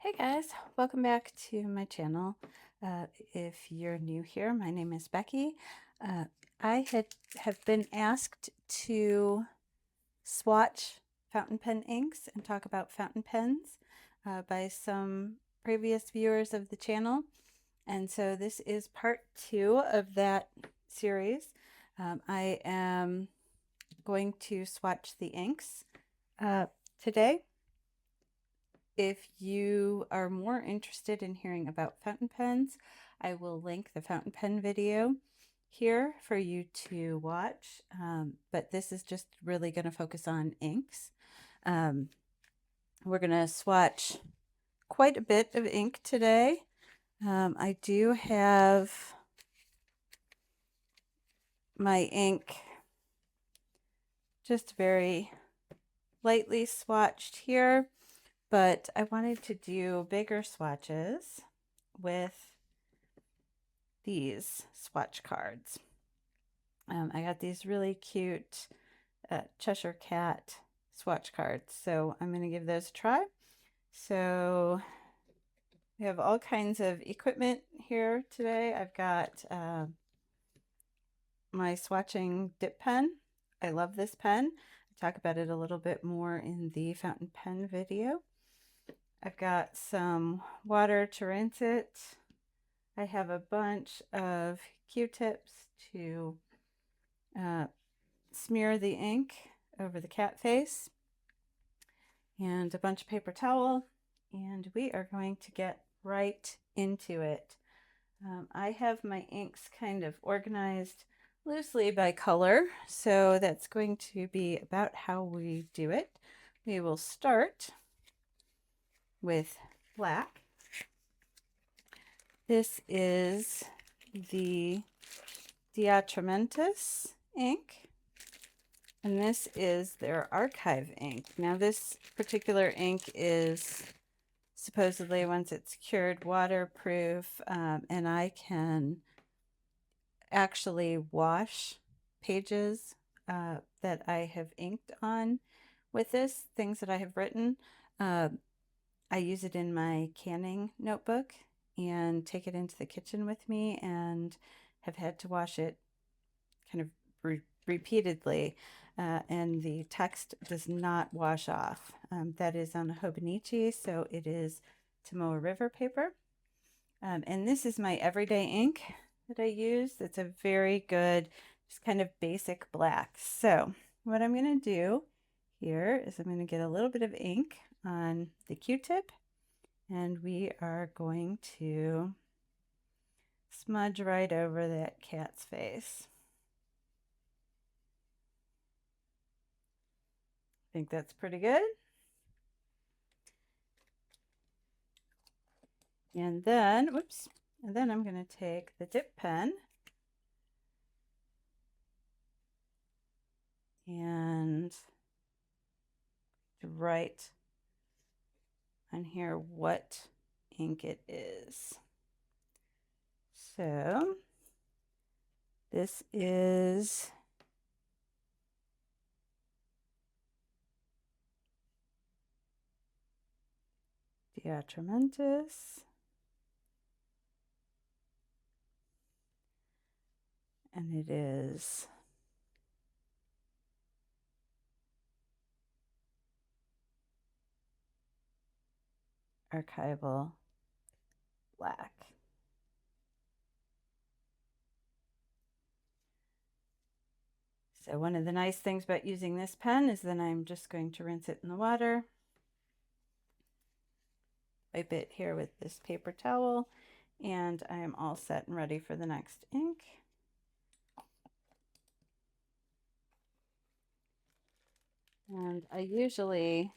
Hey guys, welcome back to my channel. If you're new here, my name is Becky. I have been asked to swatch fountain pen inks and talk about fountain pens by some previous viewers of the channel. And so this is part 2 of that series. I am going to swatch the inks today. If you are more interested in hearing about fountain pens, I will link the fountain pen video here for you to watch. But this is just really going to focus on inks. We're going to swatch quite a bit of ink today. I do have my ink just very lightly swatched here, but I wanted to do bigger swatches with these swatch cards. I got these really cute Cheshire Cat swatch cards, so I'm going to give those a try. So we have all kinds of equipment here today. I've got my swatching dip pen. I love this pen. I'll talk about it a little bit more in the fountain pen video. I've got some water to rinse it. I have a bunch of Q-tips to smear the ink over the cat face, and a bunch of paper towel, and we are going to get right into it. I have my inks kind of organized loosely by color, so that's going to be about how we do it. We will start with black. This is the Diatramentus ink, and this is their archive ink. Now this particular ink is supposedly, once it's cured, waterproof, and I can actually wash pages that I have inked on with this, things that I have written. I use it in my canning notebook and take it into the kitchen with me, and have had to wash it kind of repeatedly, and the text does not wash off. That is on a Hobonichi, so it is Tomoe River paper. And this is my everyday ink that I use. It's a very good, just kind of basic black. So what I'm going to do here is I'm going to get a little bit of ink on the Q-tip, and we are going to smudge right over that cat's face. I think that's pretty good. And then, whoops, and then I'm going to take the dip pen and write on here what ink it is. So this is Diatramentus, and it is archival black. So one of the nice things about using this pen is then I'm just going to rinse it in the water, wipe it here with this paper towel, and I am all set and ready for the next ink. And I usually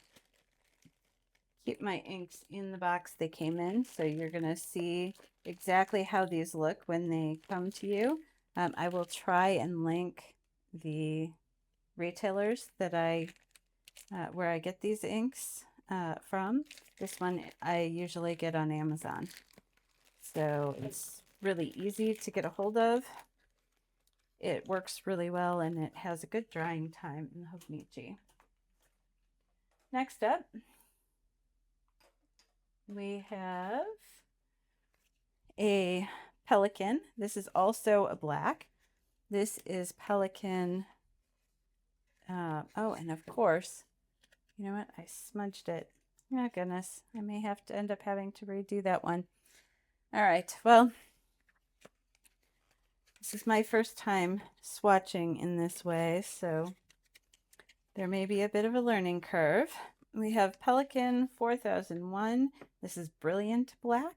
keep my inks in the box they came in, so you're going to see exactly how these look when they come to you. I will try and link the retailers that where I get these inks from. This one I usually get on Amazon, so it's really easy to get a hold of. It works really well, and it has a good drying time in the Hobonichi. Next up, we have a Pelican. This is also a black. This is Pelican. Oh, and of course, you know what? I smudged it. Oh, goodness. I may have to end up having to redo that one. All right. Well, this is my first time swatching in this way, so there may be a bit of a learning curve. We have Pelican 4001. This is Brilliant Black.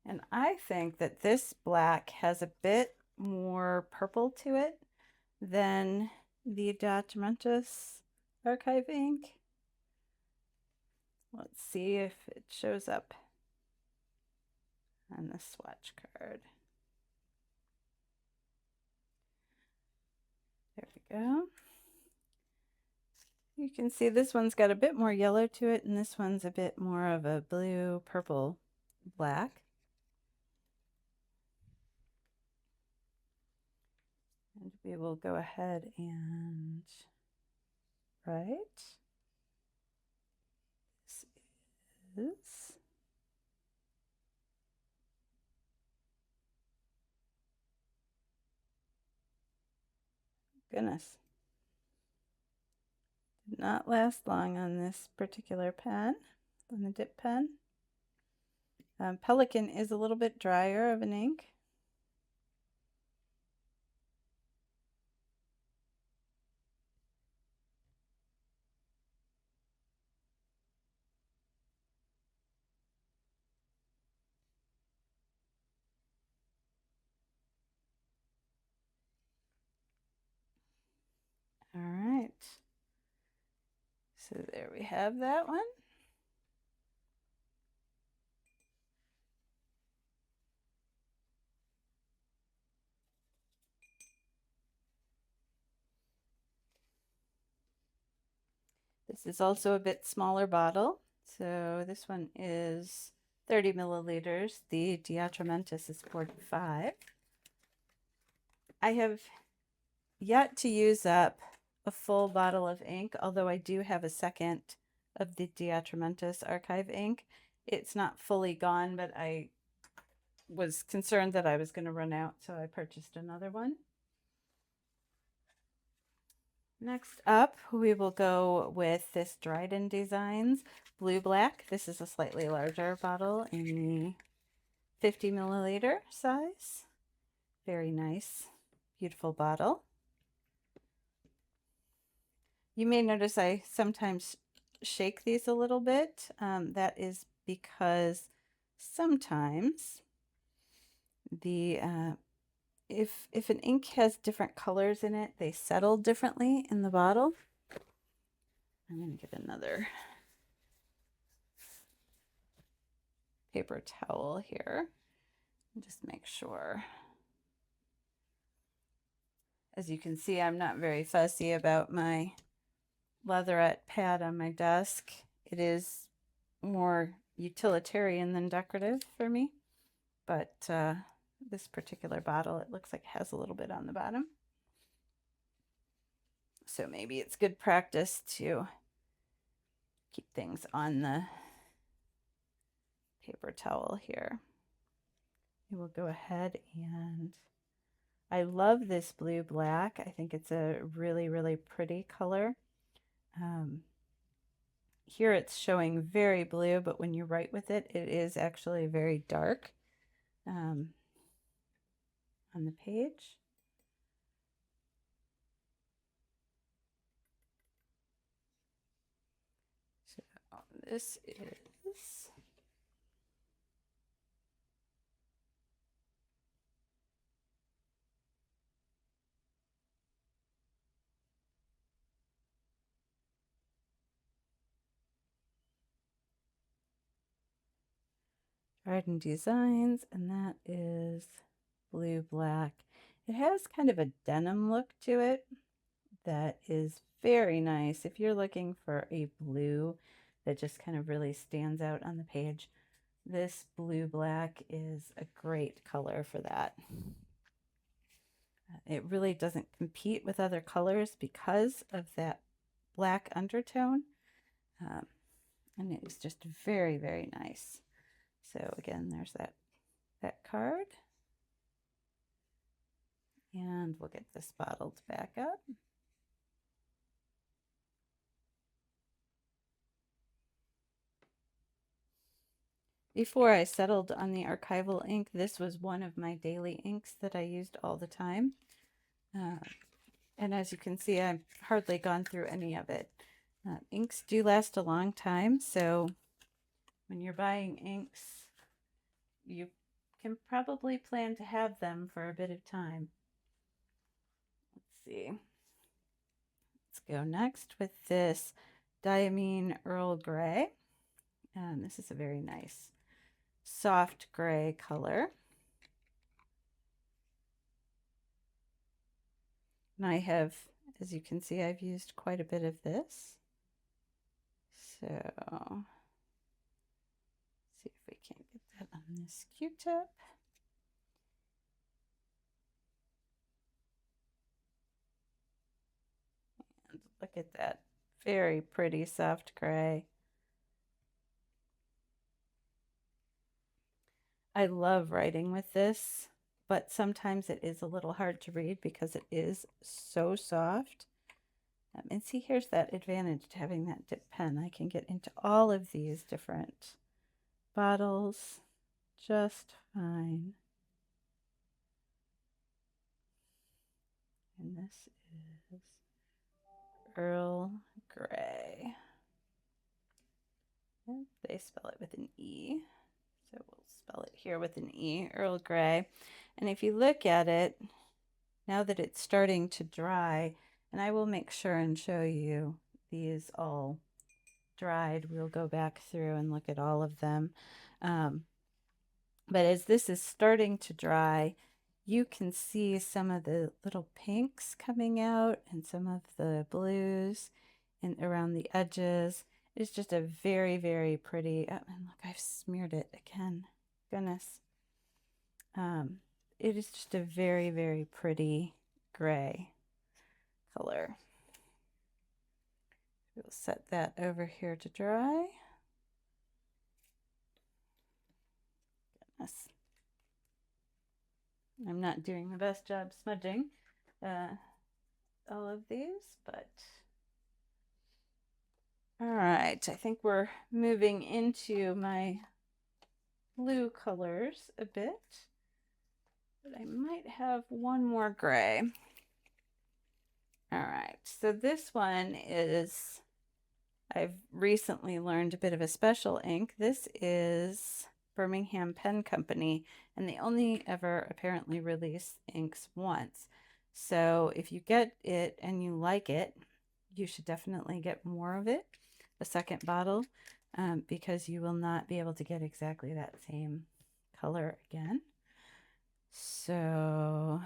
And I think that this black has a bit more purple to it than the Diatomentus Archive ink. Let's see if it shows up on the swatch card. There we go. You can see this one's got a bit more yellow to it, and this one's a bit more of a blue, purple, black. And we will go ahead and write. This is goodness. Did not last long on this particular pen, on the dip pen. Pelican is a little bit drier of an ink. All right. So there we have that one. This is also a bit smaller bottle. So this one is 30 milliliters. The Diatramentus is 45. I have yet to use up a full bottle of ink, although I do have a second of the Diatramentus Archive ink. It's not fully gone, but I was concerned that I was going to run out, so I purchased another one. Next up, we will go with this Dryden Designs Blue Black. This is a slightly larger bottle in the 50 milliliter size. Very nice, beautiful bottle. You may notice I sometimes shake these a little bit. That is because sometimes the if an ink has different colors in it, they settle differently in the bottle. I'm going to get another paper towel here and just make sure. As you can see, I'm not very fussy about my leatherette pad on my desk. It is more utilitarian than decorative for me, but this particular bottle, it looks like it has a little bit on the bottom. So maybe it's good practice to keep things on the paper towel here. We will go ahead and I love this blue black. I think it's a really, really pretty color. Here it's showing very blue, but when you write with it, it is actually very dark on the page. So this is Dryden Designs, and that is blue black. It has kind of a denim look to it that is very nice. If you're looking for a blue that just kind of really stands out on the page, this blue black is a great color for that. It really doesn't compete with other colors because of that black undertone. Um, and it is just very, very nice. So again, there's that card. And we'll get this bottled back up. Before I settled on the archival ink, this was one of my daily inks that I used all the time. And as you can see, I've hardly gone through any of it. Inks do last a long time, so when you're buying inks, you can probably plan to have them for a bit of time. Let's see. Let's go next with this Diamine Earl Grey. And this is a very nice soft gray color. And I have, as you can see, I've used quite a bit of this. So, see if we can't get that on this Q-tip. And look at that, very pretty soft gray. I love writing with this, but sometimes it is a little hard to read because it is so soft. And see, here's that advantage to having that dip pen. I can get into all of these different bottles just fine. And this is Earl Grey. And they spell it with an E. So we'll spell it here with an E, Earl Grey. And if you look at it, now that it's starting to dry, and I will make sure and show you these all dried. We'll go back through and look at all of them. But as this is starting to dry, you can see some of the little pinks coming out and some of the blues and around the edges. It's just a very, very pretty, oh, and look, I've smeared it again. Goodness. It is just a very, very pretty gray color. We'll set that over here to dry. Goodness. I'm not doing the best job smudging all of these, but all right, I think we're moving into my blue colors a bit, but I might have one more gray. All right, so this one is, I've recently learned a bit of a special ink. This is Birmingham Pen Company, and they only ever apparently release inks once. So if you get it and you like it, you should definitely get more of it, a second bottle, because you will not be able to get exactly that same color again. So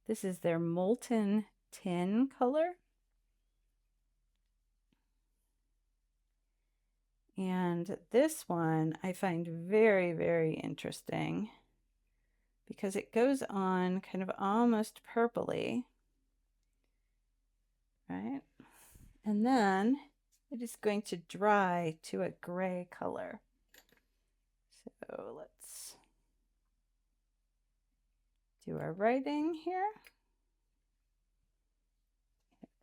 this is their Molten Tin color. And this one I find very, very interesting because it goes on kind of almost purpley, right? And then it is going to dry to a gray color. So let's do our writing here.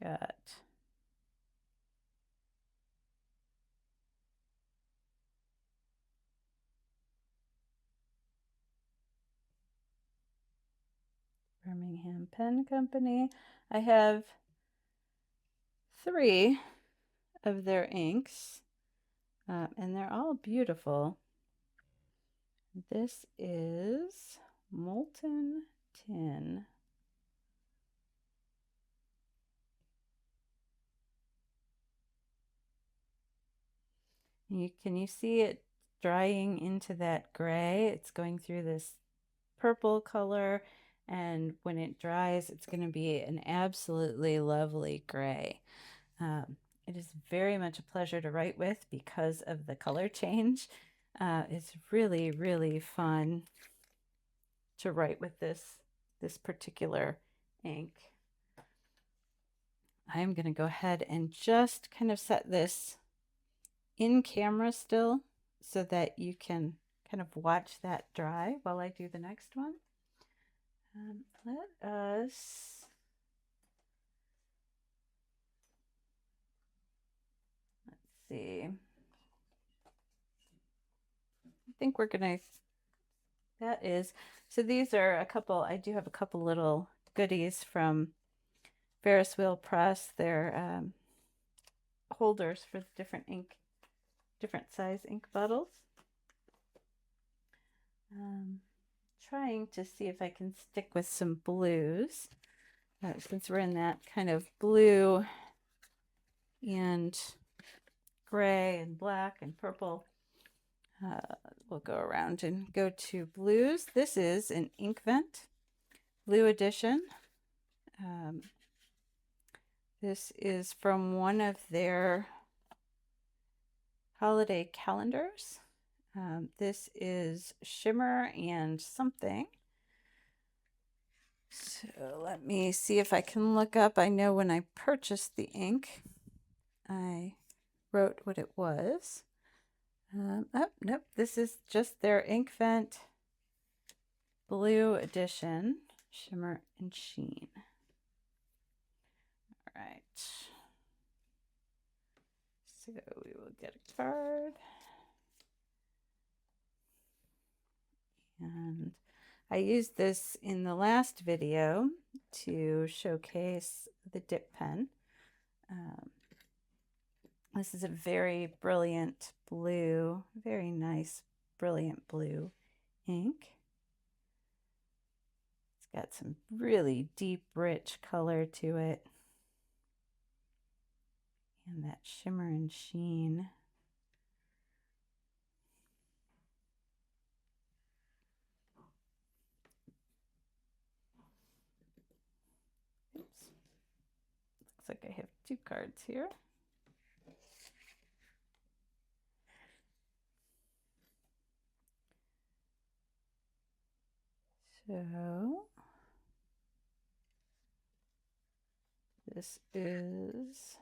I've got Birmingham Pen Company. I have 3 of their inks, and they're all beautiful. This is Molten Tin. Can you see it drying into that gray? It's going through this purple color, and when it dries, it's going to be an absolutely lovely gray. It is very much a pleasure to write with because of the color change. It's really, really fun to write with this this particular ink. I'm going to go ahead and just kind of set this in camera still so that you can kind of watch that dry while I do the next one. Let us see. I think we're gonna, that is, so these are a couple, I do have a couple little goodies from Ferris Wheel Press. They're holders for the different ink, different size ink bottles. Trying to see if I can stick with some blues. Since we're in that kind of blue and gray and black and purple, we'll go around and go to blues. This is an Inkvent Blue Edition. This is from one of their holiday calendars. This is shimmer and something. So let me see if I can look up. I know when I purchased the ink, I wrote what it was. Oh, nope, this is just their Inkvent Blue Edition, Shimmer and Sheen. All right. So we will get a card. And I used this in the last video to showcase the dip pen. This is a very brilliant blue, very nice, brilliant blue ink. It's got some really deep, rich color to it. And that shimmer and sheen. Oops. Looks like I have two cards here. So this is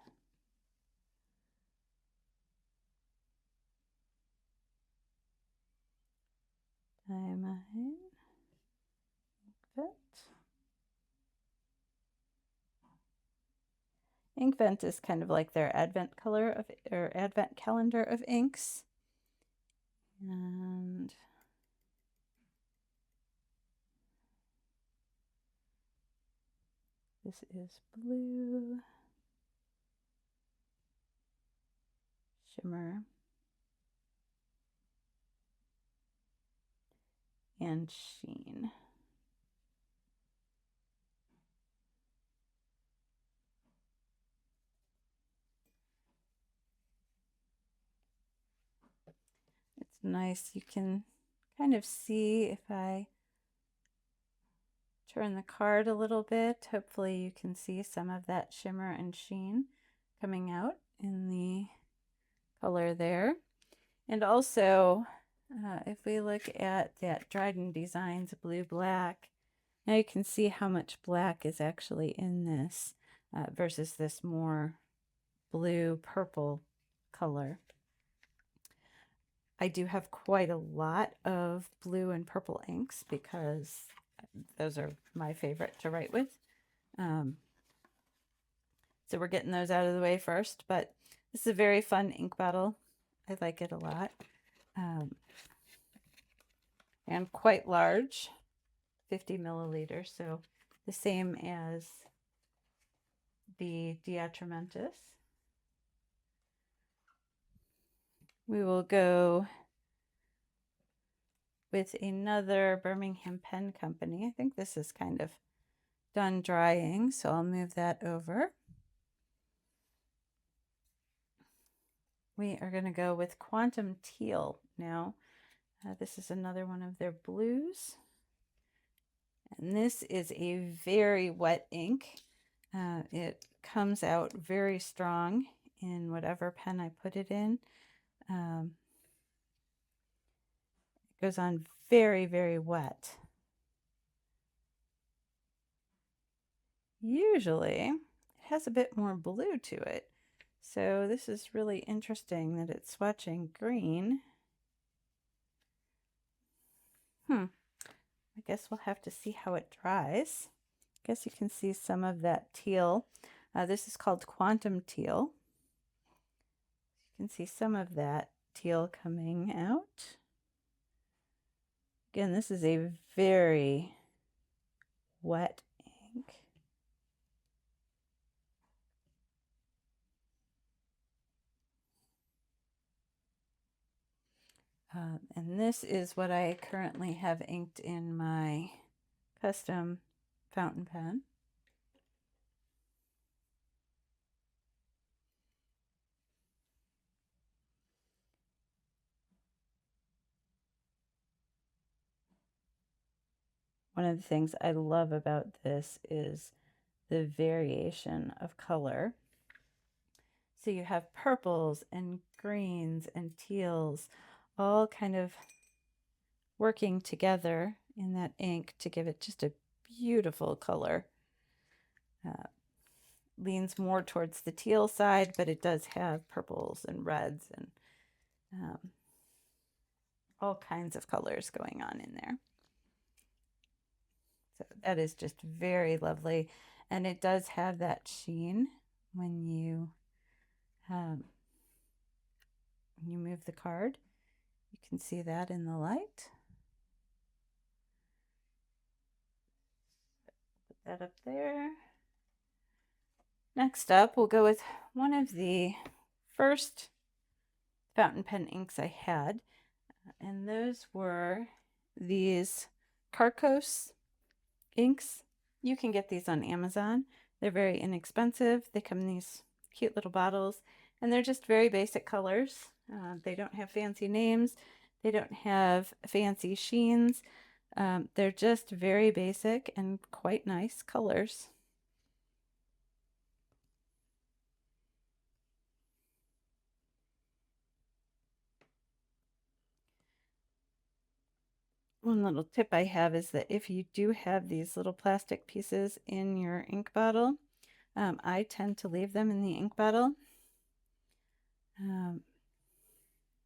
Diamond Inkvent. Inkvent is kind of like their advent color of, or advent calendar of inks. And this is blue, shimmer, and sheen. It's nice. You can kind of see if I turn the card a little bit. Hopefully you can see some of that shimmer and sheen coming out in the color there. And also, if we look at that Dryden Designs Blue Black, now you can see how much black is actually in this versus this more blue purple color. I do have quite a lot of blue and purple inks because those are my favorite to write with. So we're getting those out of the way first, but this is a very fun ink bottle. I like it a lot. And quite large, 50 milliliters, so the same as the Diatramentis. We will go with another Birmingham Pen Company. I think this is kind of done drying, so I'll move that over. We are going to go with Quantum Teal now. This is another one of their blues. And this is a very wet ink. It comes out very strong in whatever pen I put it in. It goes on very, very wet. Usually it has a bit more blue to it. So this is really interesting that it's swatching green. I guess we'll have to see how it dries. I guess you can see some of that teal. This is called quantum teal. You can see some of that teal coming out. Again, this is a very wet ink. And this is what I currently have inked in my custom fountain pen. One of the things I love about this is the variation of color. So you have purples and greens and teals all kind of working together in that ink to give it just a beautiful color. Leans more towards the teal side, but it does have purples and reds and all kinds of colors going on in there. So that is just very lovely. And it does have that sheen when you move the card. You can see that in the light. Put that up there. Next up, we'll go with one of the first fountain pen inks I had, and those were these Carcos inks. You can get these on Amazon. They're very inexpensive. They come in these cute little bottles, and they're just very basic colors. They don't have fancy names. They don't have fancy sheens. They're just very basic and quite nice colors. One little tip I have is that if you do have these little plastic pieces in your ink bottle, I tend to leave them in the ink bottle.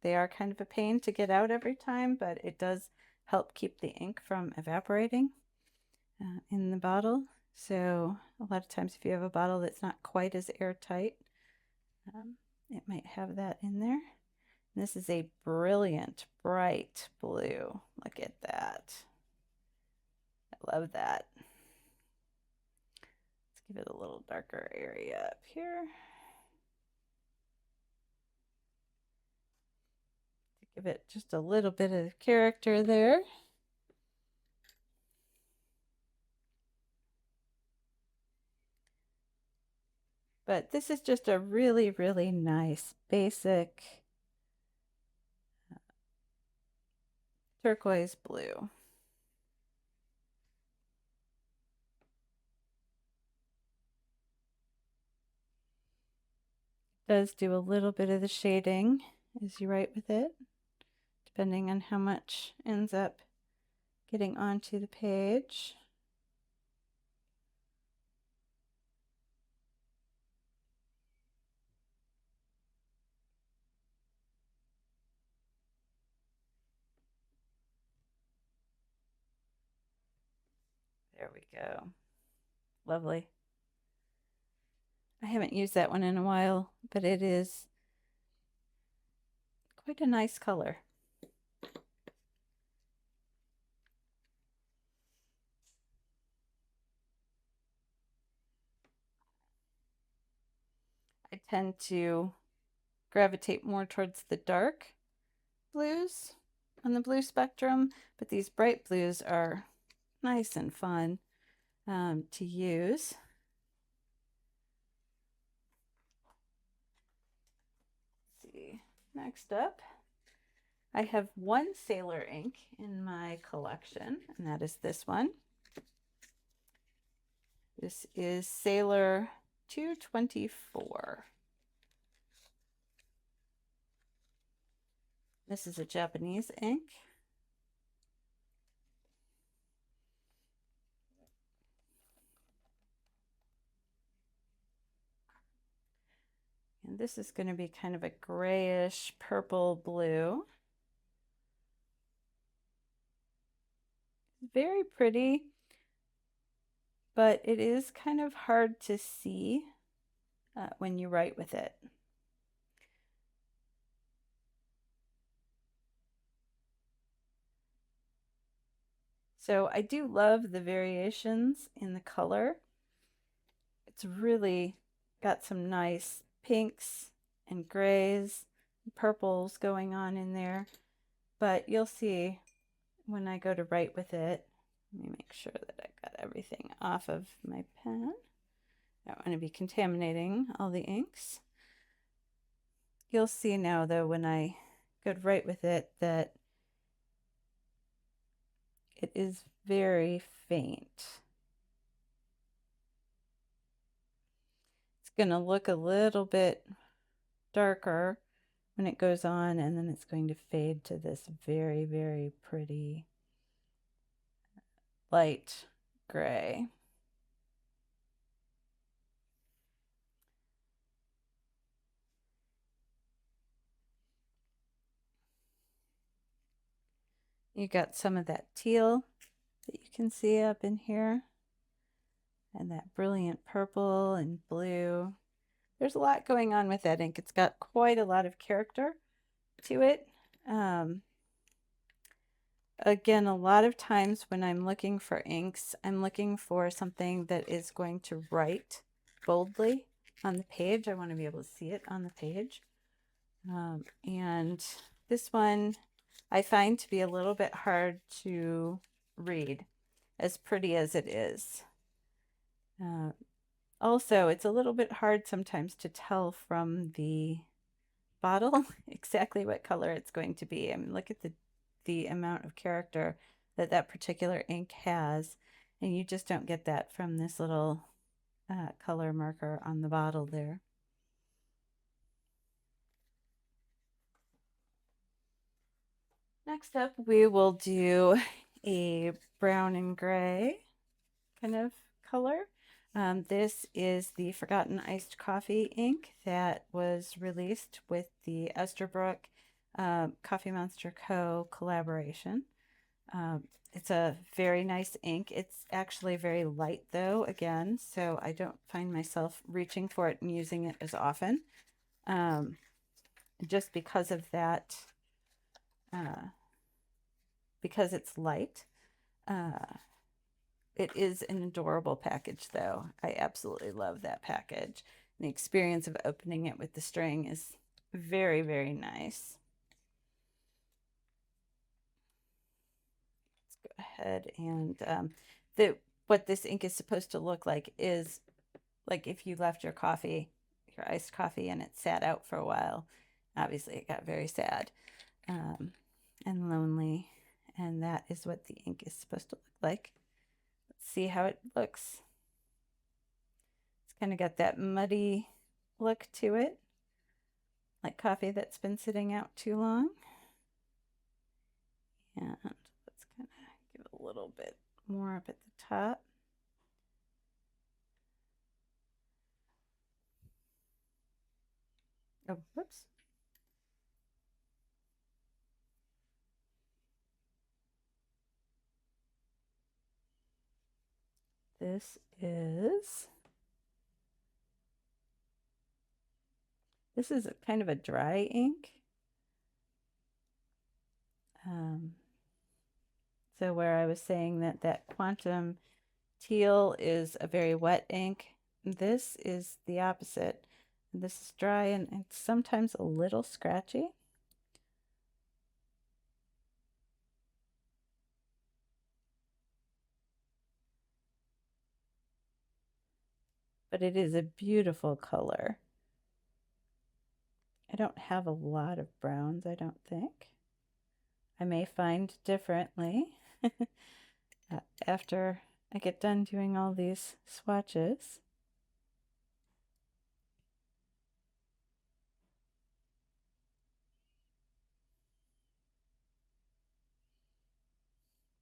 They are kind of a pain to get out every time, but it does help keep the ink from evaporating in the bottle. So a lot of times if you have a bottle that's not quite as airtight, it might have that in there. And this is a brilliant, bright blue. Look at that. I love that. Let's give it a little darker area up here. To give it just a little bit of character there. But this is just a really, really nice, basic turquoise blue. Does do a little bit of the shading as you write with it, depending on how much ends up getting onto the page. There we go. Lovely. I haven't used that one in a while, but it is quite a nice color. I tend to gravitate more towards the dark blues on the blue spectrum, but these bright blues are nice and fun to use. Let's see, next up, I have one Sailor ink in my collection, and that is this one. This is Sailor 224. This is a Japanese ink. And this is going to be kind of a grayish purple blue. Very pretty, but it is kind of hard to see when you write with it. So I do love the variations in the color. It's really got some nice pinks and grays and purples going on in there, but you'll see when I go to write with it. Let me make sure that I got everything off of my pen. I don't want to be contaminating all the inks. You'll see now though when I go to write with it that it is very faint. It's going to look a little bit darker when it goes on, and then it's going to fade to this very, very pretty light gray. You got some of that teal that you can see up in here, and that brilliant purple and blue. There's a lot going on with that ink. It's got quite a lot of character to it. Again, a lot of times when I'm looking for inks, I'm looking for something that is going to write boldly on the page. I want to be able to see it on the page. And this one I find to be a little bit hard to read, as pretty as it is. Also, it's a little bit hard sometimes to tell from the bottle exactly what color it's going to be. I mean, look at the amount of character that that particular ink has, and you just don't get that from this little color marker on the bottle there. Next up, we will do a brown and gray kind of color. This is the Forgotten Iced Coffee ink that was released with the Esterbrook Coffee Monster Co. collaboration. It's a very nice ink. It's actually very light though, again, so I don't find myself reaching for it and using it as often. Just because of that, because it's light. It is an adorable package though. I absolutely love that package. And the experience of opening it with the string is very, very nice. Let's go ahead and what this ink is supposed to look like is like if you left your coffee, your iced coffee, and it sat out for a while. Obviously, it got very sad and lonely, and that is what the ink is supposed to look like. Let's see how it looks. It's kind of got that muddy look to it, like coffee that's been sitting out too long. And let's kind of give it a little bit more up at the top. Oh, whoops. This is a kind of a dry ink. So where I was saying that that quantum teal is a very wet ink, this is the opposite. This is dry and it's sometimes a little scratchy. But it is a beautiful color. I don't have a lot of browns, I don't think. I may find differently after I get done doing all these swatches.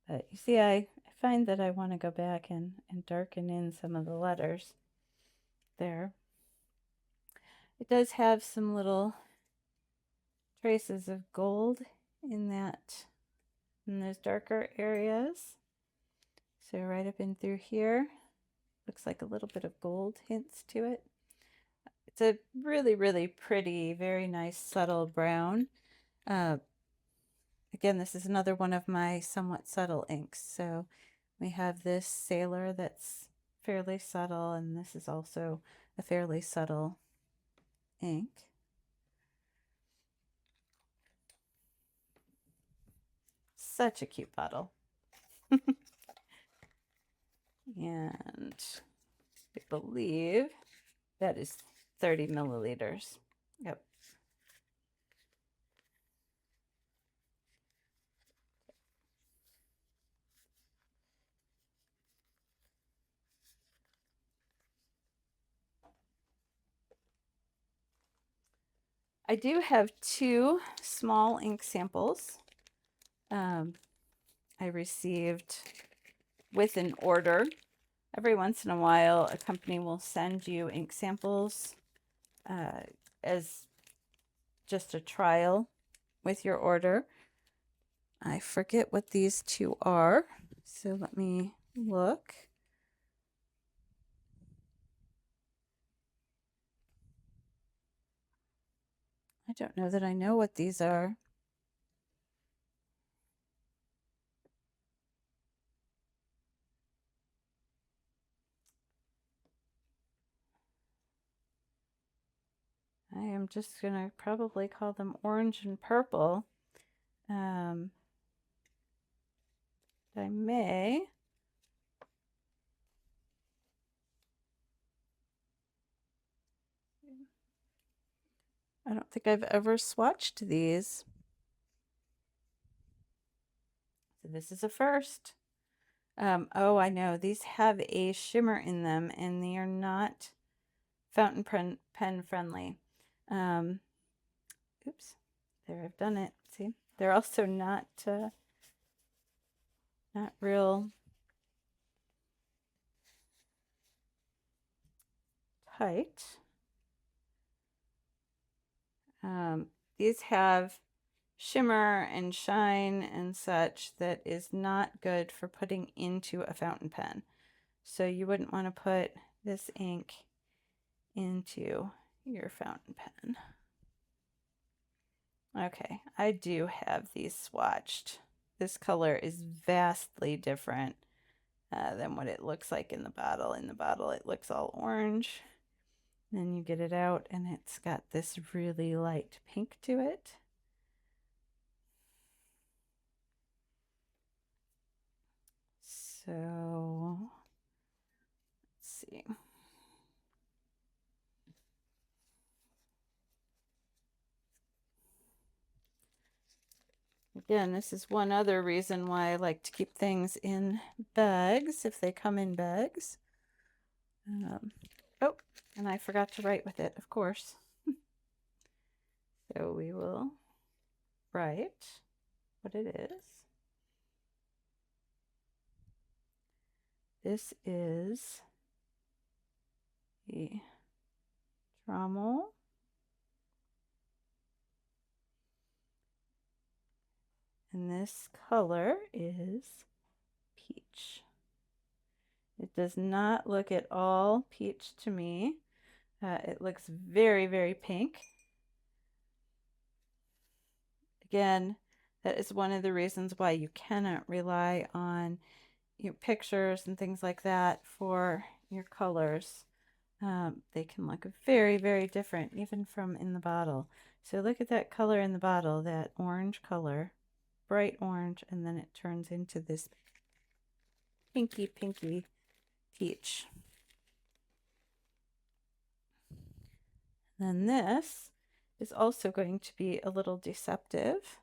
But you see, I find that I want to go back and darken in some of the letters there. It does have some little traces of gold in those darker areas. So right up in through here, looks like a little bit of gold hints to it. It's a really, really pretty, very nice, subtle brown. Again, this is another one of my somewhat subtle inks. So we have this Sailor that's fairly subtle, and this is also a fairly subtle ink. Such a cute bottle. And I believe that is 30 milliliters. Yep. I do have 2 small ink samples I received with an order. Every once in a while, a company will send you ink samples as just a trial with your order. I forget what these 2 are, so let me look. I don't know that I know what these are. I am just going to probably call them orange and purple. I may. I don't think I've ever swatched these. So this is a first. Oh, I know. These have a shimmer in them, and they are not fountain pen friendly. Oops. There, I've done it. See? They're also not real tight. These have shimmer and shine and such that is not good for putting into a fountain pen. So you wouldn't want to put this ink into your fountain pen. Okay, I do have these swatched. This color is vastly different than what it looks like in the bottle. In the bottle, it looks all orange. Then you get it out, and it's got this really light pink to it. So, let's see. Again, this is one other reason why I like to keep things in bags, if they come in bags. Oh, and I forgot to write with it, of course. So we will write what it is. This is the trommel. And this color is peach. It does not look at all peach to me. It looks very, very pink. Again, that is one of the reasons why you cannot rely on your pictures and things like that for your colors. They can look very, very different, even from in the bottle. So look at that color in the bottle, that orange color, bright orange, and then it turns into this pinky, pinky peach. Then this is also going to be a little deceptive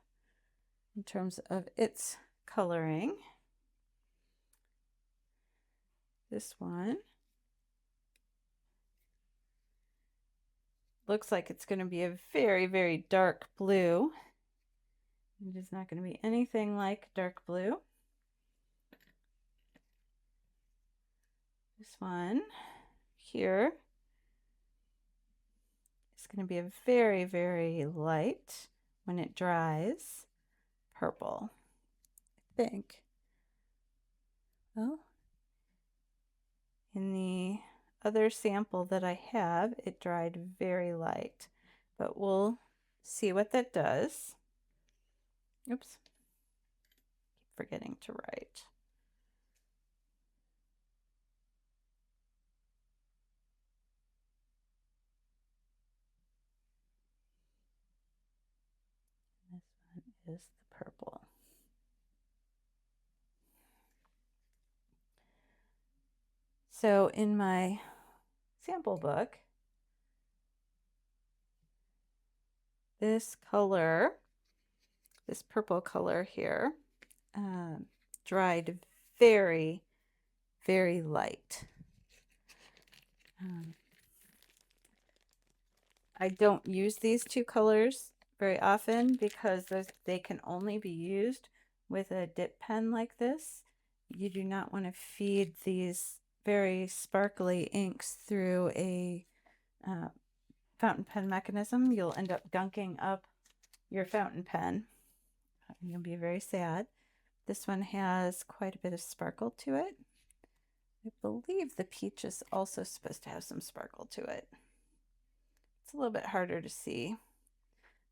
in terms of its coloring. This one looks like it's going to be a very, very dark blue. It is not going to be anything like dark blue. This one here is going to be a very, very light, when it dries, purple, I think. Well, in the other sample that I have, it dried very light, but we'll see what that does. Oops, keep forgetting to write. This one is the purple. So in my sample book, this color, this purple color here, dried very, very light. I don't use these two colors very often because they can only be used with a dip pen like this. You do not want to feed these very sparkly inks through a fountain pen mechanism. You'll end up gunking up your fountain pen. You'll be very sad. This one has quite a bit of sparkle to it. I believe the peach is also supposed to have some sparkle to it. It's a little bit harder to see,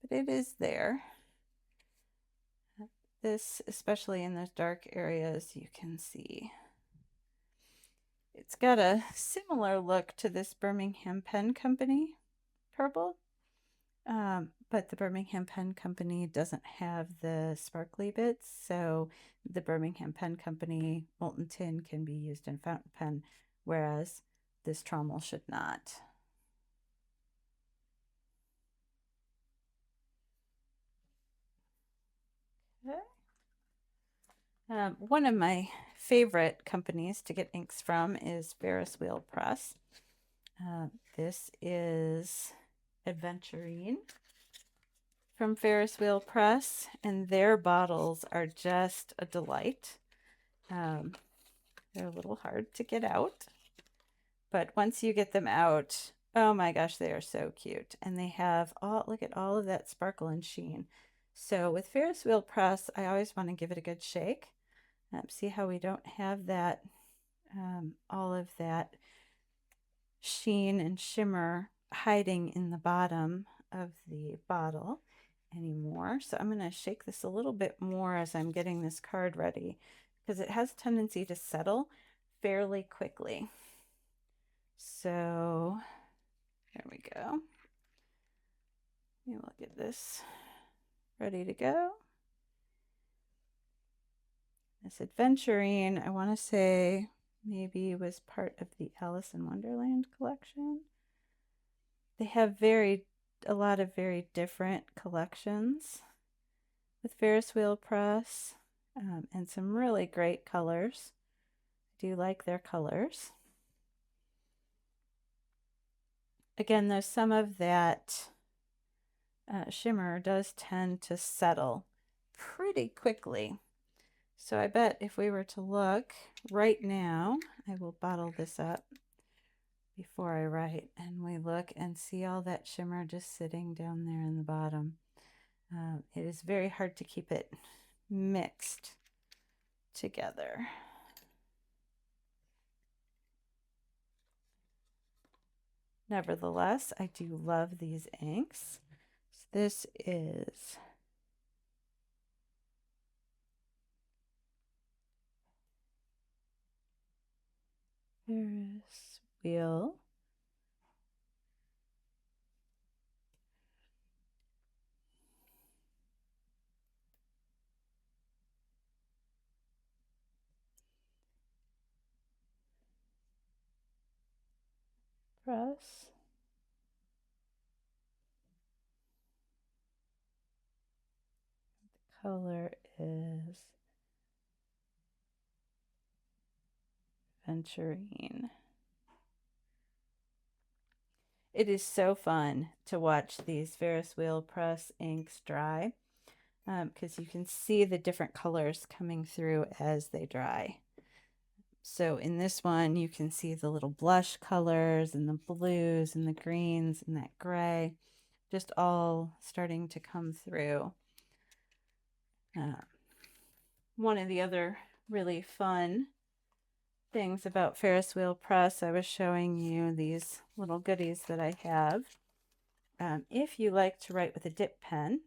but it is there. This, especially in those dark areas, you can see. It's got a similar look to this Birmingham Pen Company purple, but the Birmingham Pen Company doesn't have the sparkly bits, so the Birmingham Pen Company molten tin can be used in fountain pen, whereas this trommel should not. Okay. One of my favorite companies to get inks from is Ferris Wheel Press. This is Adventurine from Ferris Wheel Press, and their bottles are just a delight. They're a little hard to get out, but once you get them out, oh my gosh, they are so cute. And they have look at all of that sparkle and sheen. So with Ferris Wheel Press, I always want to give it a good shake. See how we don't have that, all of that sheen and shimmer hiding in the bottom of the bottle anymore. So I'm going to shake this a little bit more as I'm getting this card ready, because it has a tendency to settle fairly quickly. So there we go. We'll get this ready to go. This Adventurine, I want to say maybe was part of the Alice in Wonderland collection. They have a lot of very different collections with Ferris Wheel Press, and some really great colors. I do like their colors. Again, though, some of that shimmer does tend to settle pretty quickly. So I bet if we were to look right now, I will bottle this up before I write, and we look and see all that shimmer just sitting down there in the bottom. It is very hard to keep it mixed together. Nevertheless, I do love these inks. So this is Ferris Wheel Press. The color is Venturine. It is so fun to watch these Ferris Wheel Press inks dry, because you can see the different colors coming through as they dry. So in this one, you can see the little blush colors and the blues and the greens and that gray, just all starting to come through. One of the other really fun things about Ferris wheel press, I was showing you these little goodies that I have. If you like to write with a dip pen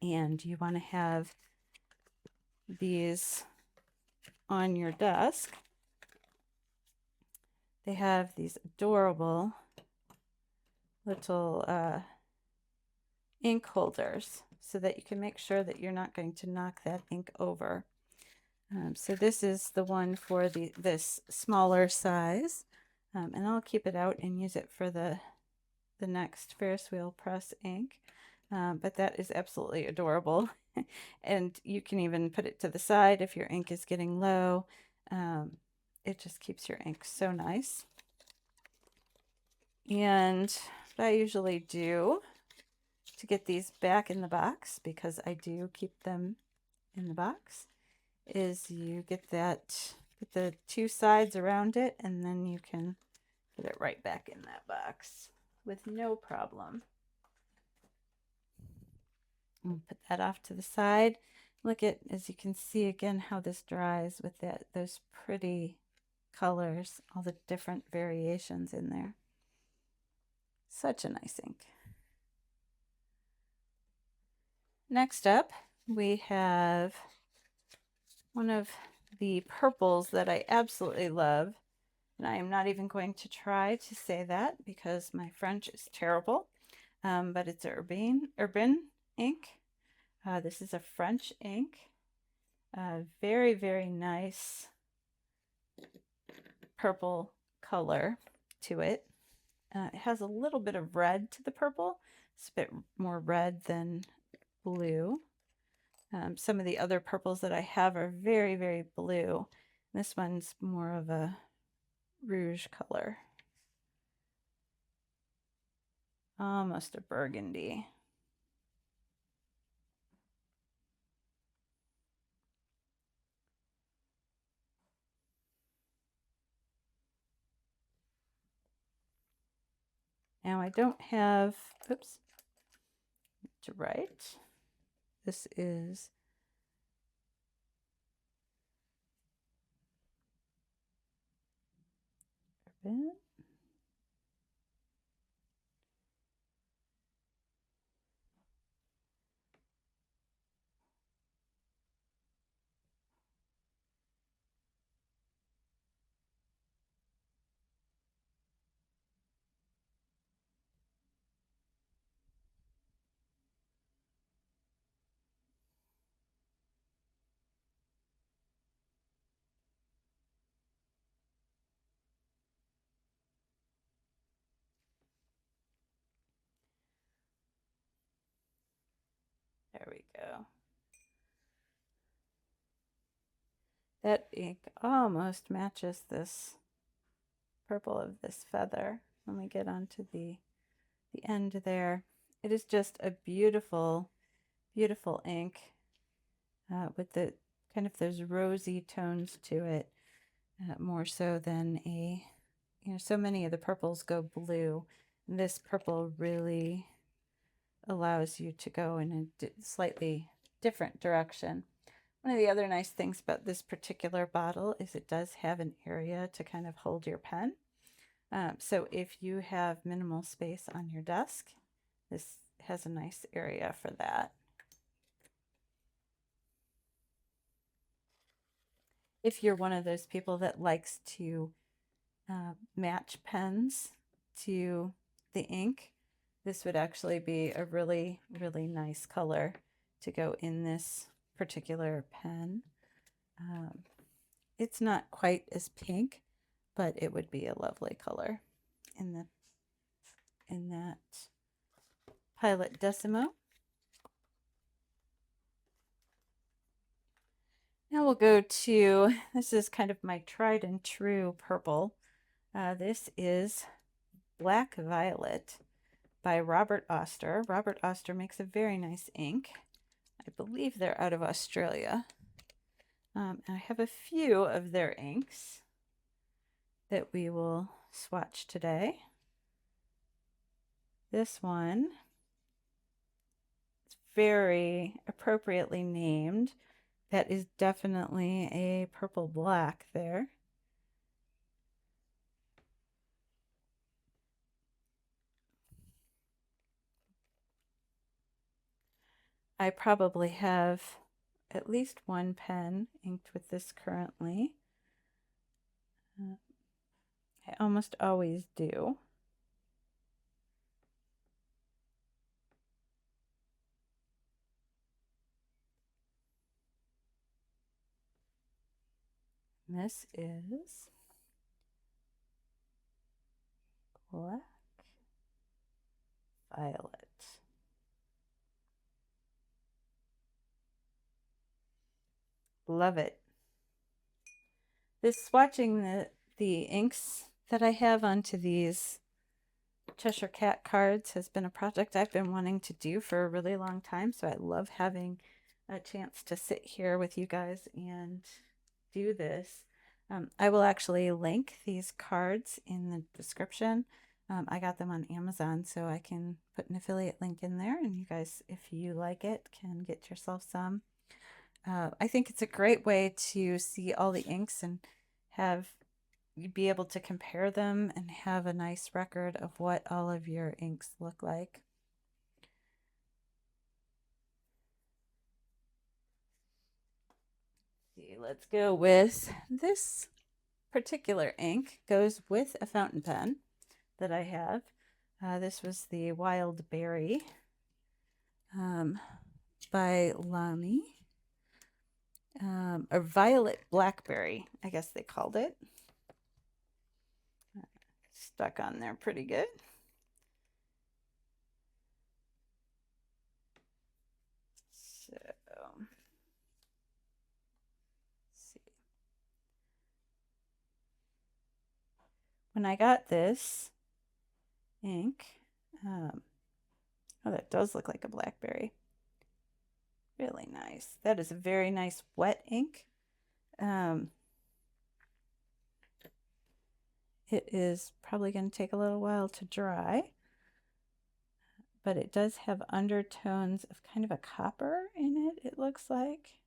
and you want to have these on your desk, they have these adorable little ink holders so that you can make sure that you're not going to knock that ink over. So this is the one for this smaller size, and I'll keep it out and use it for the next Ferris wheel press ink. But that is absolutely adorable. And you can even put it to the side if your ink is getting low. It just keeps your ink so nice. And what I usually do to get these back in the box, because I do keep them in the box, is you get the two sides around it, and then you can put it right back in that box with no problem. I'll put that off to the side. Look at, as you can see again, how this dries with those pretty colors, all the different variations in there. Such a nice ink. Next up, we have one of the purples that I absolutely love. And I am not even going to try to say that because my French is terrible. But it's Urban ink. This is a French ink. Very, very nice purple color to it. It has a little bit of red to the purple. It's a bit more red than blue. Some of the other purples that I have are very, very blue. This one's more of a rouge color. Almost a burgundy. Now I don't have, oops, to write. This is Urban. There we go. That ink almost matches this purple of this feather when we get onto the end there. It is just a beautiful, beautiful ink with the kind of those rosy tones to it, more so than so many of the purples go blue. This purple really allows you to go in a slightly different direction. One of the other nice things about this particular bottle is it does have an area to kind of hold your pen. So if you have minimal space on your desk, this has a nice area for that. If you're one of those people that likes to match pens to the ink, this would actually be a really, really nice color to go in this particular pen. It's not quite as pink, but it would be a lovely color in that Pilot Decimo. Now we'll go to, this is kind of my tried and true purple. This is Black Violet by Robert Oster. Robert Oster makes a very nice ink. I believe they're out of Australia. I have a few of their inks that we will swatch today. This one is very appropriately named. That is definitely a purple black there. I probably have at least one pen inked with this currently. I almost always do. This is Black Violet. Love it. This swatching the inks that I have onto these Cheshire Cat cards has been a project I've been wanting to do for a really long time, so I love having a chance to sit here with you guys and do this. I will actually link these cards in the description. I got them on Amazon, so I can put an affiliate link in there, and you guys, if you like it, can get yourself some. I think it's a great way to see all the inks and have you be able to compare them and have a nice record of what all of your inks look like. See, let's go with this particular ink. Goes with a fountain pen that I have. This was the Wild Berry by Lamy. Or Violet Blackberry, I guess they called it. Stuck on there pretty good. So, let's see. When I got this ink, oh, that does look like a blackberry. Really nice. That is a very nice wet ink. It is probably going to take a little while to dry, but it does have undertones of kind of a copper in it, it looks like.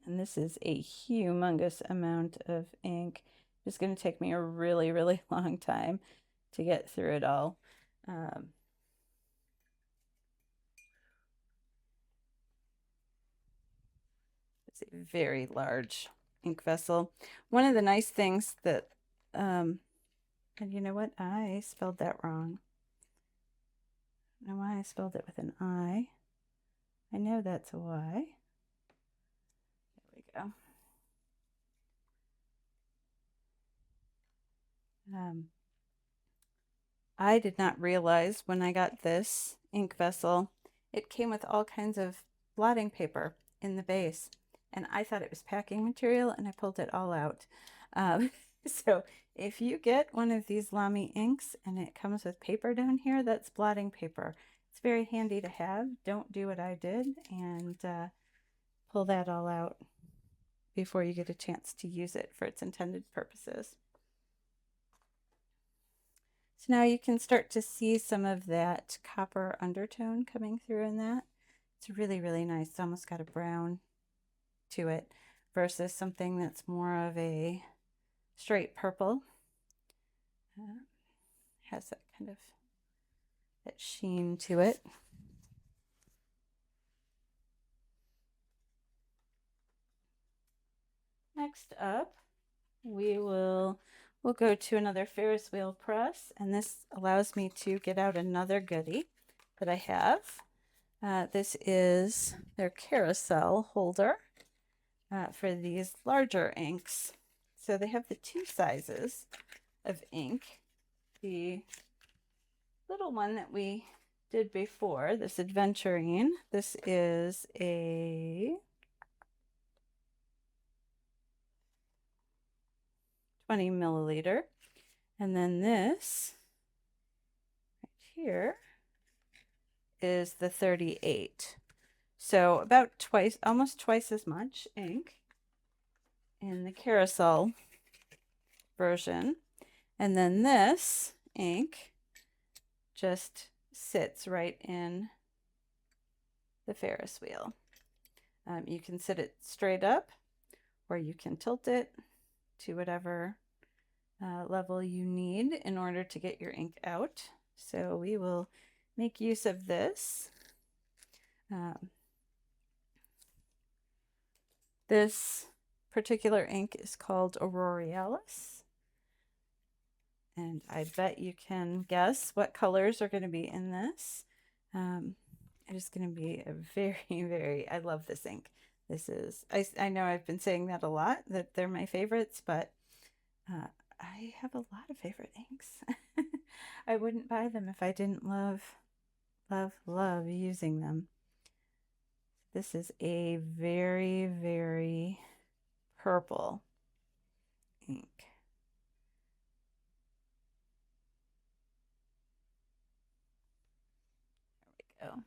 And this is a humongous amount of ink. It's going to take me a really, really long time to get through it all. It's a very large ink vessel. One of the nice things that, and you know what? I spelled that wrong. I don't know why I spelled it with an I. I know that's a Y. There we go. I did not realize when I got this ink vessel, it came with all kinds of blotting paper in the base. And I thought it was packing material, and I pulled it all out. So if you get one of these Lamy inks and it comes with paper down here, that's blotting paper. It's very handy to have. Don't do what I did and pull that all out before you get a chance to use it for its intended purposes. So now you can start to see some of that copper undertone coming through in that. It's really, really nice. It's almost got a brown to it versus something that's more of a straight purple. Has that kind of that sheen to it. Next up, we'll go to another Ferris wheel press, and this allows me to get out another goodie that I have. This is their carousel holder for these larger inks. So they have the two sizes of ink. The little one that we did before, this Adventurine, this is a 20 milliliter. And then this right here is the 38. So about twice, almost twice as much ink in the carousel version. And then this ink just sits right in the Ferris wheel. You can sit it straight up, or you can tilt it to whatever level you need in order to get your ink out. So we will make use of this. This particular ink is called Auroralis. And I bet you can guess what colors are going to be in this. It is going to be a very, I love this ink. This is, I know I've been saying that a lot, that they're my favorites, but I have a lot of favorite inks. I wouldn't buy them if I didn't love using them. This is a very purple ink. There we go.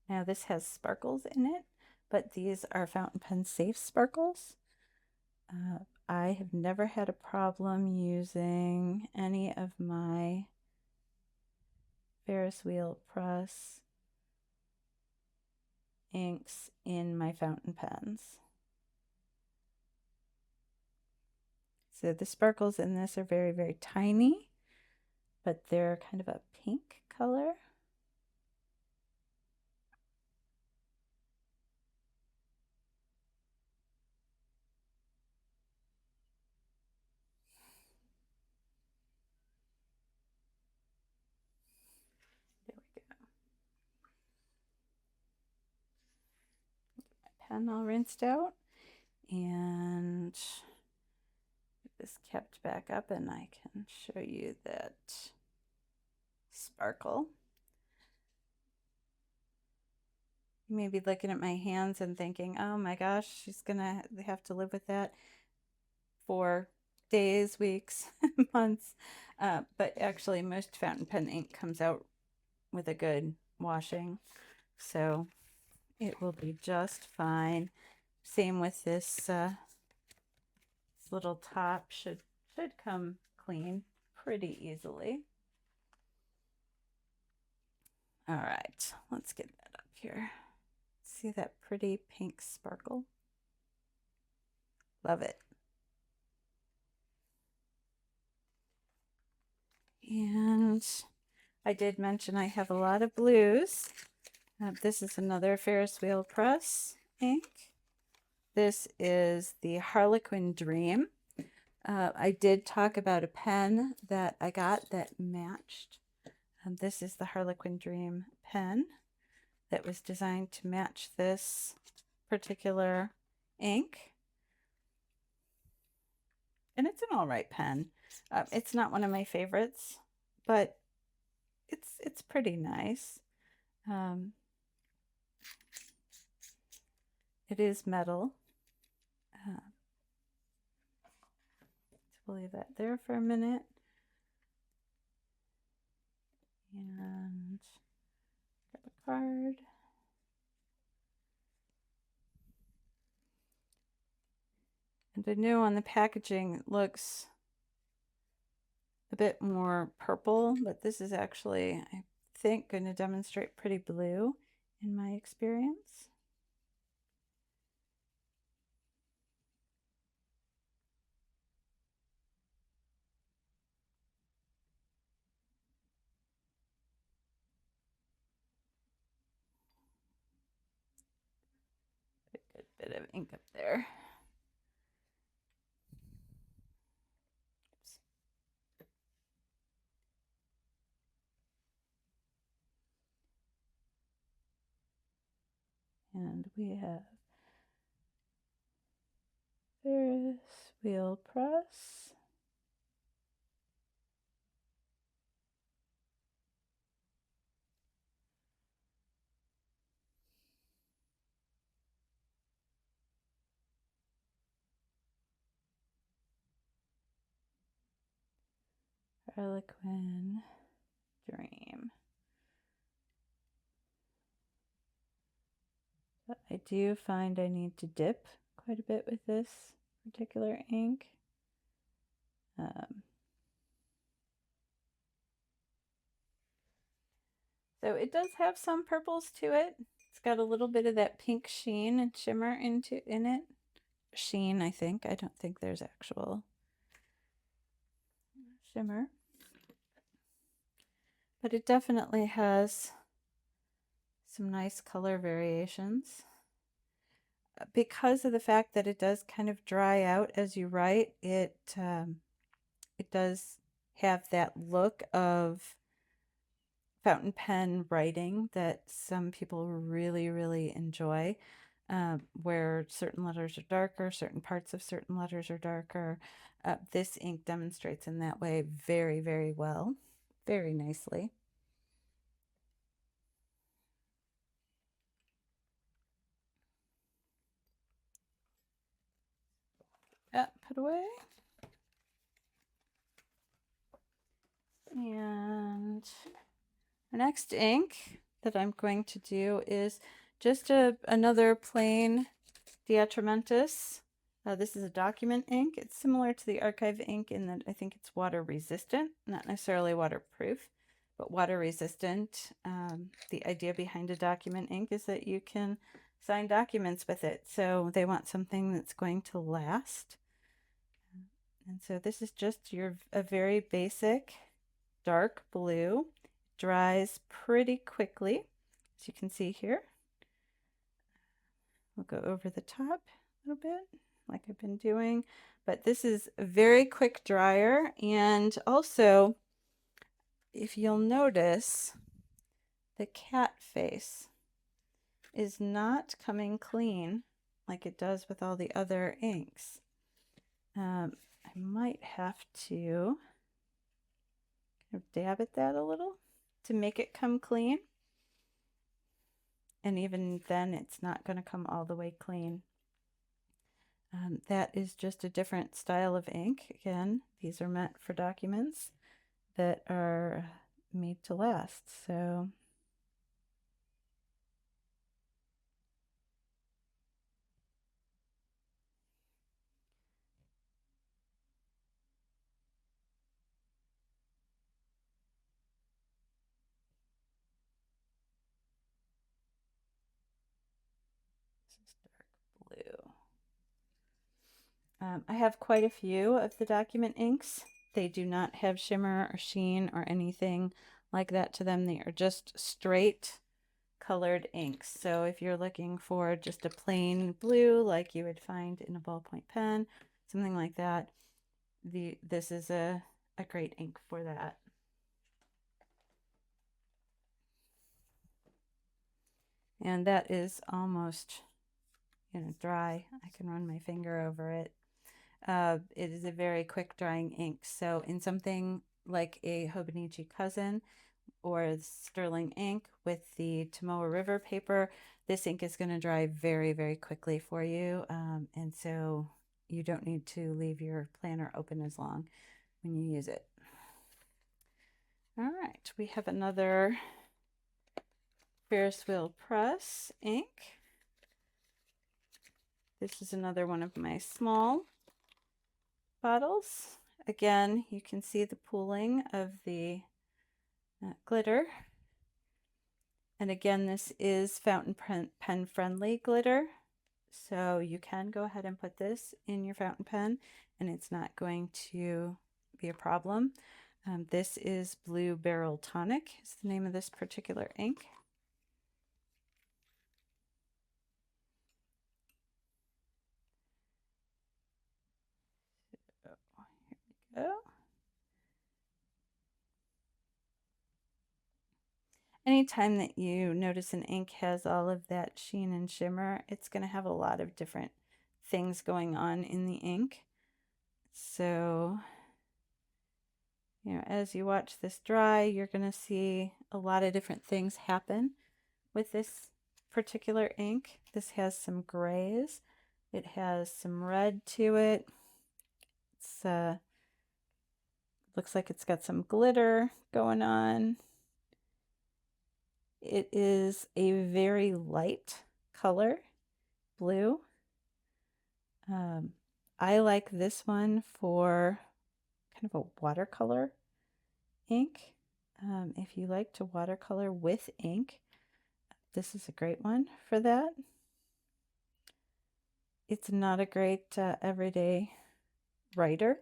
Now this has sparkles in it, but these are fountain pen safe sparkles. I have never had a problem using any of my Ferris wheel press inks in my fountain pens. So the sparkles in this are very tiny, but they're kind of a pink color. There we go. Get my pen all rinsed out and get this kept back up, and I can show you that sparkle. You may be looking at my hands and thinking, oh my gosh, she's gonna have to live with that for days, weeks, months. But actually most fountain pen ink comes out with a good washing, so it will be just fine. Same with this, this little top should come clean pretty easily. All right, let's get that up here. See that pretty pink sparkle? Love it. And I did mention I have a lot of blues. This is another Ferris wheel press ink. This is the Harlequin Dream. I did talk about a pen that I got that matched. This is the Harlequin Dream pen that was designed to match this particular ink. And it's an all right pen. It's not one of my favorites, but it's pretty nice. It is metal. We'll leave that there for a minute. And grab a card. And I know on the packaging it looks a bit more purple, but this is actually, I think, going to demonstrate pretty blue in my experience. A good bit of ink up there. Oops. And we have Ferris wheel press. Harlequin Dream. But I do find I need to dip quite a bit with this particular ink. So it does have some purples to it. It's got a little bit of that pink sheen and shimmer in it. Sheen, I think. I don't think there's actual shimmer. But it definitely has some nice color variations. Because of the fact that it does kind of dry out as you write, it does have that look of fountain pen writing that some people really, really enjoy, where certain letters are darker, certain parts of certain letters are darker. This ink demonstrates in that way very, very well, very nicely. Put away. And the next ink that I'm going to do is just another plain Diatramentis. This is a document ink. It's similar to the archive ink in that I think it's water resistant, not necessarily waterproof, but water resistant. The idea behind a document ink is that you can sign documents with it. So they want something that's going to last. And so this is just a very basic dark blue. Dries pretty quickly, as you can see here. We'll go over the top a little bit like I've been doing, but this is a very quick dryer. And also, if you'll notice, the cat face is not coming clean like it does with all the other inks. I might have to kind of dab at that a little to make it come clean. And even then, it's not going to come all the way clean. That is just a different style of ink. Again, these are meant for documents that are made to last. So this is dark blue. I have quite a few of the document inks. They do not have shimmer or sheen or anything like that to them. They are just straight colored inks. So if you're looking for just a plain blue like you would find in a ballpoint pen, something like that, this is a great ink for that. And that is almost, dry. I can run my finger over it. It is a very quick drying ink. So in something like a Hobonichi Cousin or Sterling ink with the Tomoe River paper, this ink is going to dry very, very quickly for you. And so you don't need to leave your planner open as long when you use it. All right, we have another Ferris Wheel Press ink. This is another one of my small bottles. Again, you can see the pooling of the glitter. And again, this is fountain pen friendly glitter. So you can go ahead and put this in your fountain pen and it's not going to be a problem. This is Blue Barrel Tonic is the name of this particular ink. So here we go. Anytime that you notice an ink has all of that sheen and shimmer, it's going to have a lot of different things going on in the ink. So, as you watch this dry, you're going to see a lot of different things happen with this particular ink. This has some grays. It has some red to it. It's Looks like it's got some glitter going on. It is a very light color, blue. I like this one for kind of a watercolor ink. If you like to watercolor with ink, this is a great one for that. It's not a great everyday writer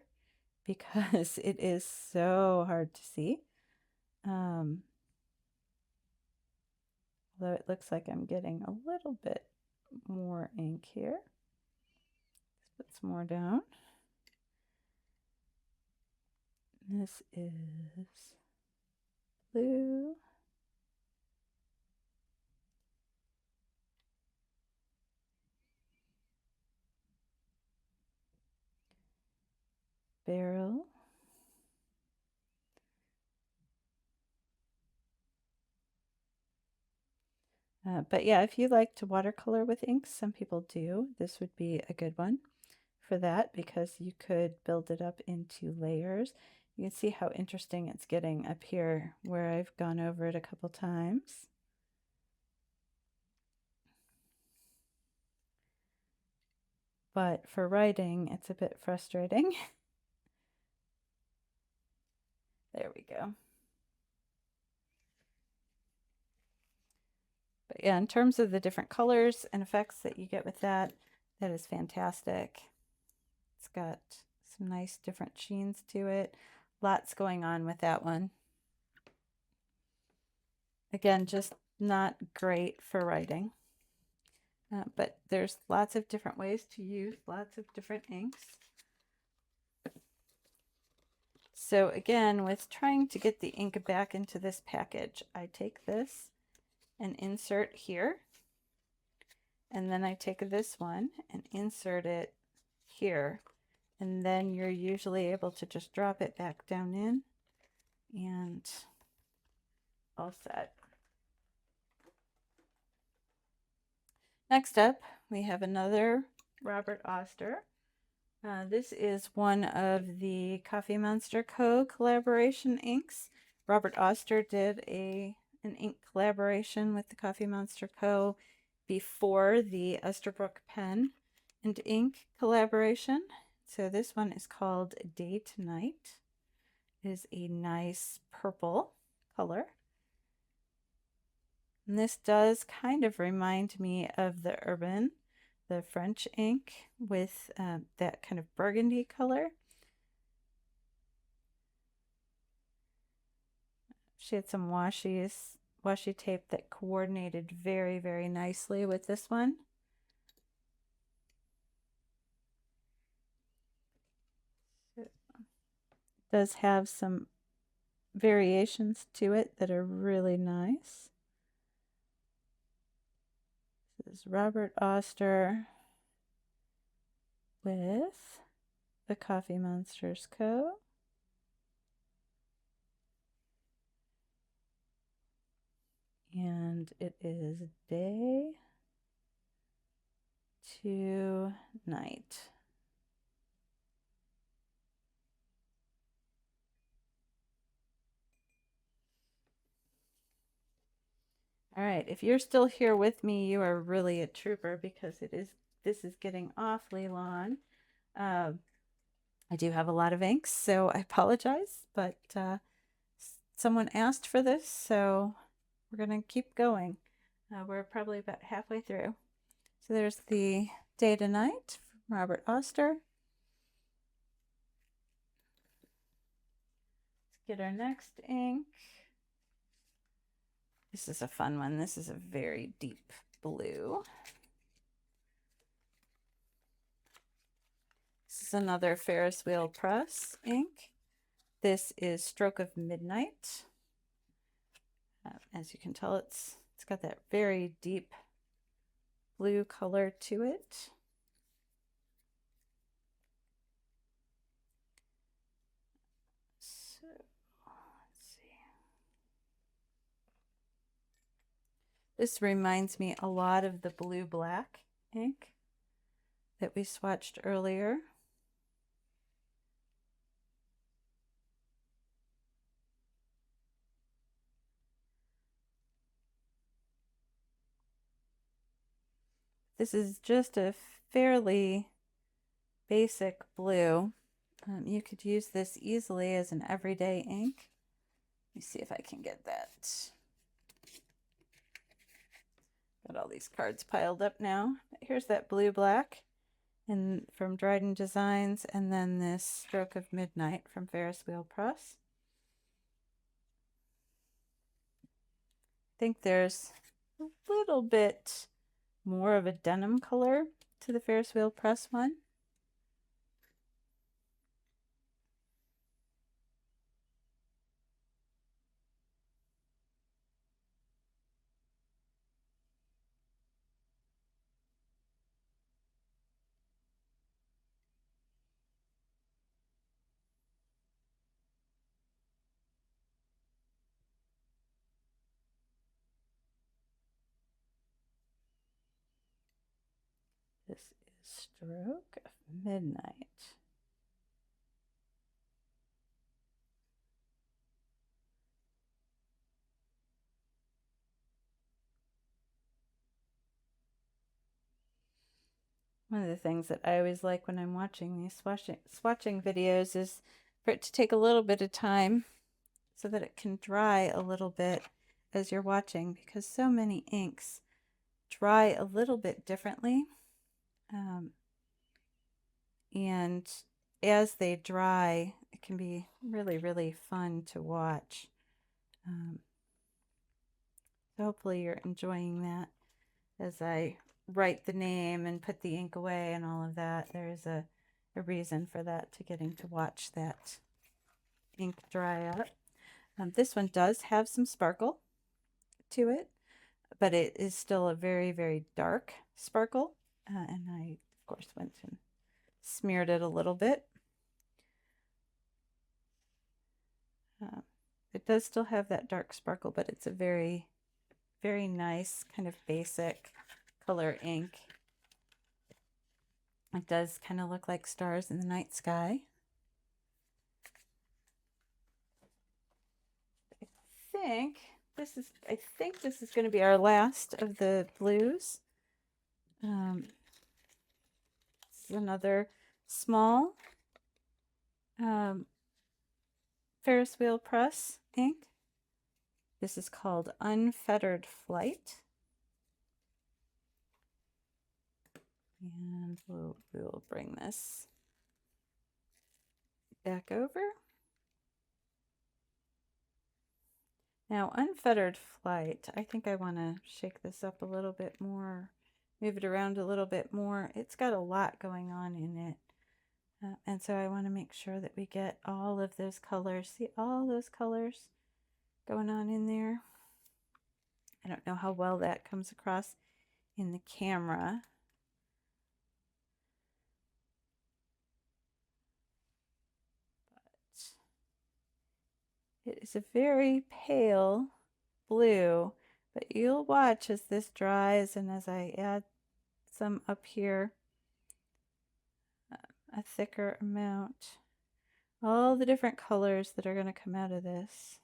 because it is so hard to see. Although it looks like I'm getting a little bit more ink here. Let's put some more down. This is blue. Barrel. But yeah, if you like to watercolor with inks, some people do, this would be a good one for that because you could build it up into layers. You can see how interesting it's getting up here where I've gone over it a couple times. But for writing, it's a bit frustrating. There we go. But yeah, in terms of the different colors and effects that you get with that, that is fantastic. It's got some nice different sheens to it. Lots going on with that one. Again, just not great for writing. But there's lots of different ways to use lots of different inks. So again, with trying to get the ink back into this package, I take this and insert here. And then I take this one and insert it here. And then you're usually able to just drop it back down in and all set. Next up, we have another Robert Oster. This is one of the Coffee Monster Co. collaboration inks. Robert Oster did an ink collaboration with the Coffee Monster Co. before the Esterbrook pen and ink collaboration. So this one is called Day to Night. It is a nice purple color. And this does kind of remind me of the Urban, the French ink with that kind of burgundy color. She had some washi tape that coordinated very, very nicely with this one. It does have some variations to it that are really nice. This is Robert Oster with the Coffee Monsters Co. And it is Day to Night. All right, if you're still here with me, you are really a trooper because this is getting awfully long. I do have a lot of inks, so I apologize, but someone asked for this, so we're gonna keep going. We're probably about halfway through. So there's the Day to Night from Robert Oster. Let's get our next ink. This is a fun one. This is a very deep blue. This is another Ferris Wheel Press ink. This is Stroke of Midnight. As you can tell, it's got that very deep blue color to it. So let's see. This reminds me a lot of the blue black ink that we swatched earlier. This is just a fairly basic blue. You could use this easily as an everyday ink. Let me see if I can get that. Got all these cards piled up now. Here's that blue black and from Dryden Designs, and then this Stroke of Midnight from Ferris Wheel Press. I think there's a little bit more of a denim color to the Ferris Wheel Press one. This is Stroke of Midnight. One of the things that I always like when I'm watching these swatching videos is for it to take a little bit of time so that it can dry a little bit as you're watching, because so many inks dry a little bit differently. And as they dry, it can be really, really fun to watch. So hopefully you're enjoying that as I write the name and put the ink away and all of that. There's a reason for that, to getting to watch that ink dry up. This one does have some sparkle to it, but it is still a very, very dark sparkle. And I, of course, went and smeared it a little bit. It does still have that dark sparkle, but it's a very, very nice kind of basic color ink. It does kind of look like stars in the night sky. I think this is going to be our last of the blues. This is another small Ferris Wheel Press ink. This is called Unfettered Flight. And we'll bring this back over. Now, Unfettered Flight, I think I want to shake this up a little bit more, move it around a little bit more. It's got a lot going on in it. And so I want to make sure that we get all of those colors. See all those colors going on in there? I don't know how well that comes across in the camera. But it is a very pale blue, but you'll watch as this dries and as I add some up here, a thicker amount. All the different colors that are going to come out of this.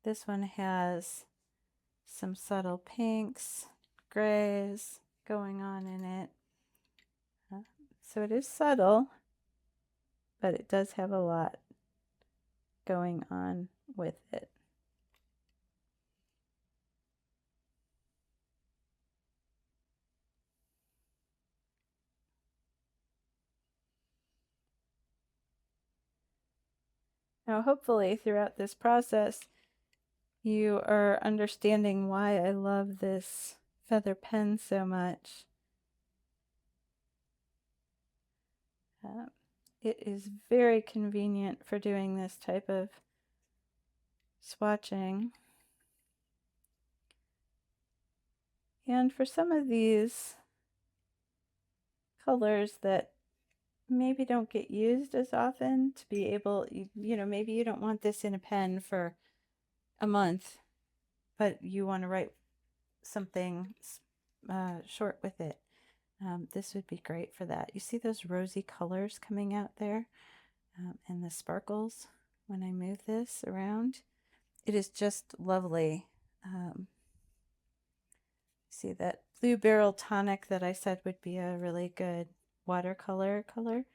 This one has some subtle pinks, grays going on in it. So it is subtle, but it does have a lot going on with it. Now, hopefully throughout this process, you are understanding why I love this feather pen so much. It is very convenient for doing this type of swatching. And for some of these colors that maybe don't get used as often, to be able, you know, maybe you don't want this in a pen for a month, but you want to write something short with it. This would be great for that. You see those rosy colors coming out there, and the sparkles when I move this around? It is just lovely. See that blue barrel tonic that I said would be a really good watercolor color.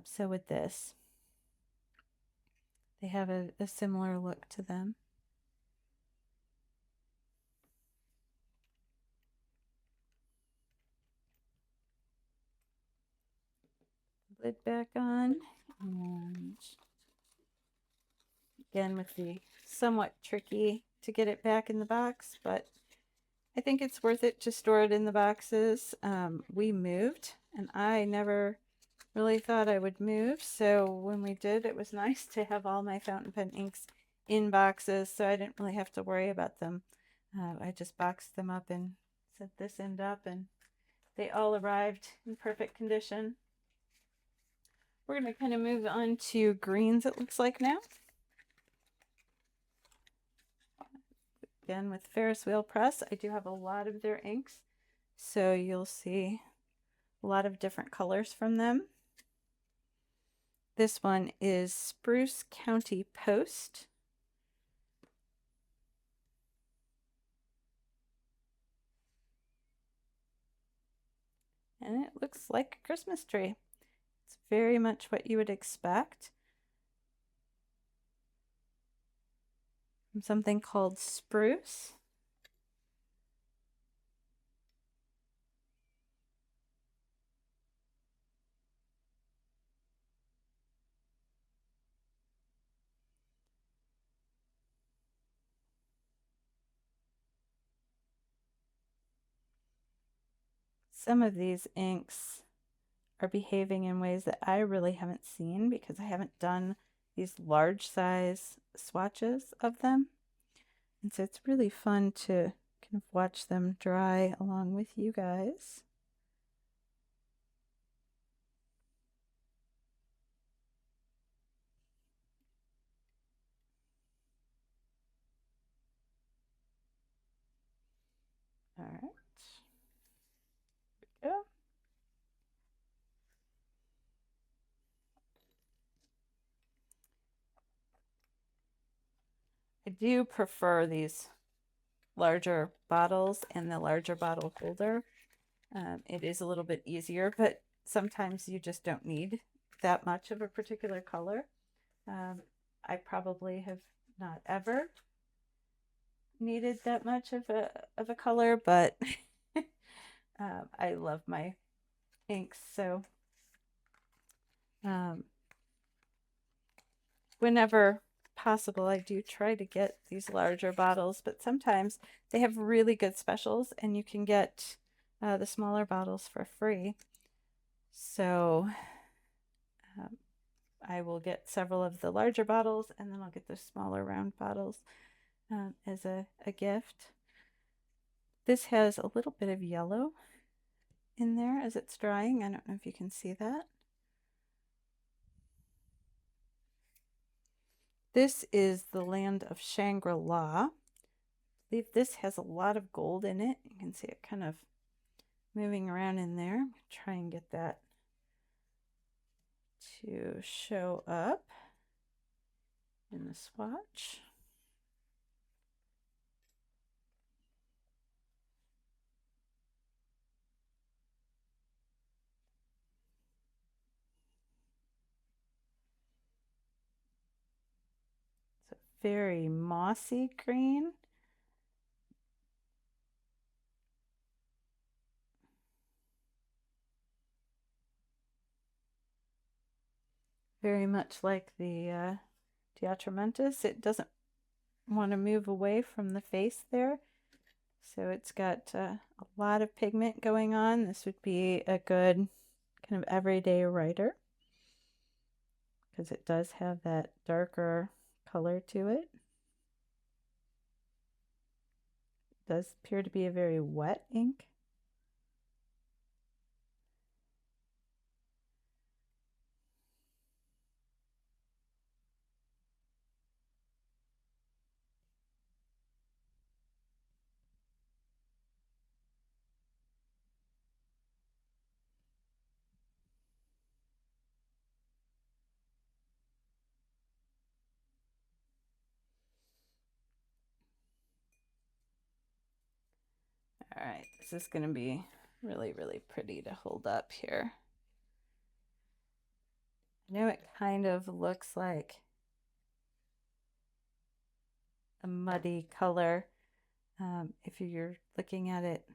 So with this, they have a similar look to them. Lid back on, and again with the somewhat tricky to get it back in the box, but I think it's worth it to store it in the boxes. We moved, and I never really thought I would move, so when we did, it was nice to have all my fountain pen inks in boxes, so I didn't really have to worry about them. I just boxed them up and set this end up, and they all arrived in perfect condition. We're going to kind of move on to greens, it looks like now. Again, with Ferris Wheel Press, I do have a lot of their inks, so you'll see a lot of different colors from them. This one is Spruce County Post. And it looks like a Christmas tree. It's very much what you would expect from something called spruce. Some of these inks are behaving in ways that I really haven't seen because I haven't done these large size swatches of them. And so it's really fun to kind of watch them dry along with you guys. All right. There we go. I do prefer these larger bottles and the larger bottle holder. It is a little bit easier, but sometimes you just don't need that much of a particular color. I probably have not ever needed that much of a color, but I love my inks, so whenever possible, I do try to get these larger bottles, but sometimes they have really good specials and you can get the smaller bottles for free. So I will get several of the larger bottles and then I'll get the smaller round bottles as a gift. This has a little bit of yellow in there as it's drying. I don't know if you can see that. This is the land of Shangri-La. I believe this has a lot of gold in it. You can see it kind of moving around in there. I'm going to try and get that to show up in the swatch. It's a very mossy green. Very much like the Diatramentus. It doesn't want to move away from the face there. So it's got a lot of pigment going on. This would be a good kind of everyday writer because it does have that darker color to it. It does appear to be a very wet ink. All right, this is going to be really, really pretty to hold up here. I know it kind of looks like a muddy color if you're looking at it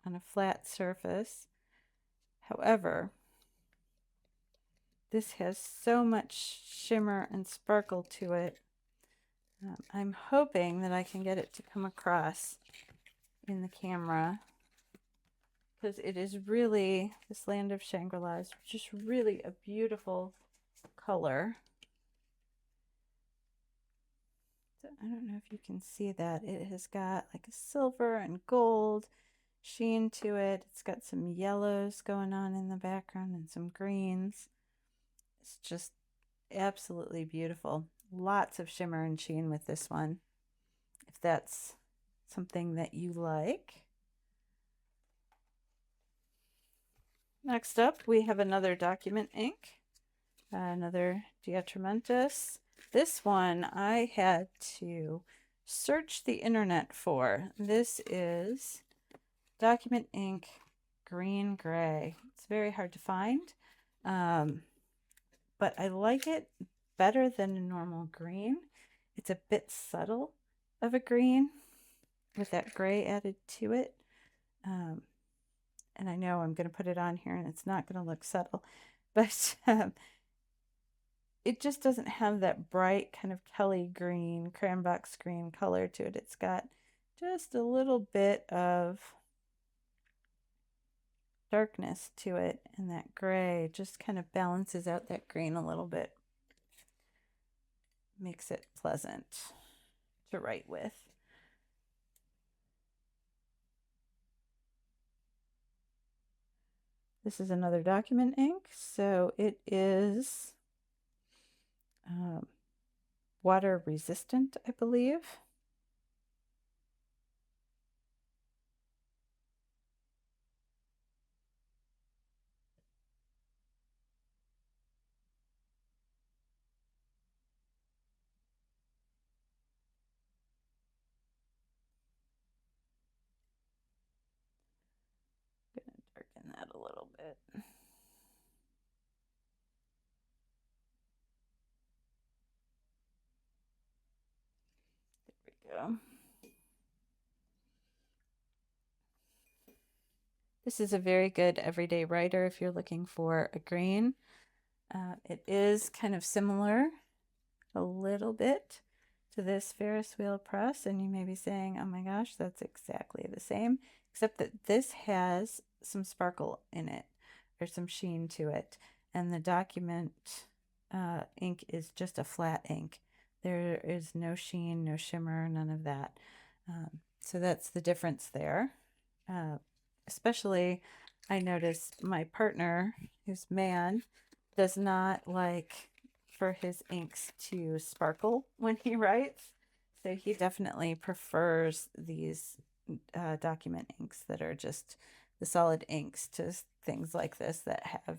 on a flat surface. However, this has so much shimmer and sparkle to it. I'm hoping that I can get it to come across in the camera, because it is really, this Land of Shangri-La is just really a beautiful color. So I don't know if you can see that. It has got like a silver and gold sheen to it. It's got some yellows going on in the background and some greens. It's just absolutely beautiful. Lots of shimmer and sheen with this one, if that's something that you like. Next up, we have another document ink, another Diatramentus. This one I had to search the internet for. This is document ink green gray. It's very hard to find, but I like it better than a normal green. It's a bit subtle of a green with that gray added to it. And I know I'm going to put it on here and it's not going to look subtle, but it just doesn't have that bright kind of Kelly green, cranbox green color to it. It's got just a little bit of darkness to it, and that gray just kind of balances out that green a little bit. Makes it pleasant to write with. This is another document ink, so it is water resistant, I believe. I'm going to darken that a little bit. There we go. This is a very good everyday writer if you're looking for a green. It is kind of similar a little bit to this Ferris wheel press, and you may be saying, oh my gosh, that's exactly the same, except that this has some sparkle in it, or some sheen to it, and the document ink is just a flat ink. There is no sheen, no shimmer, none of that. So that's the difference there. Especially, I notice my partner, who's man, does not like for his inks to sparkle when he writes. So he definitely prefers these document inks that are just the solid inks to things like this that have,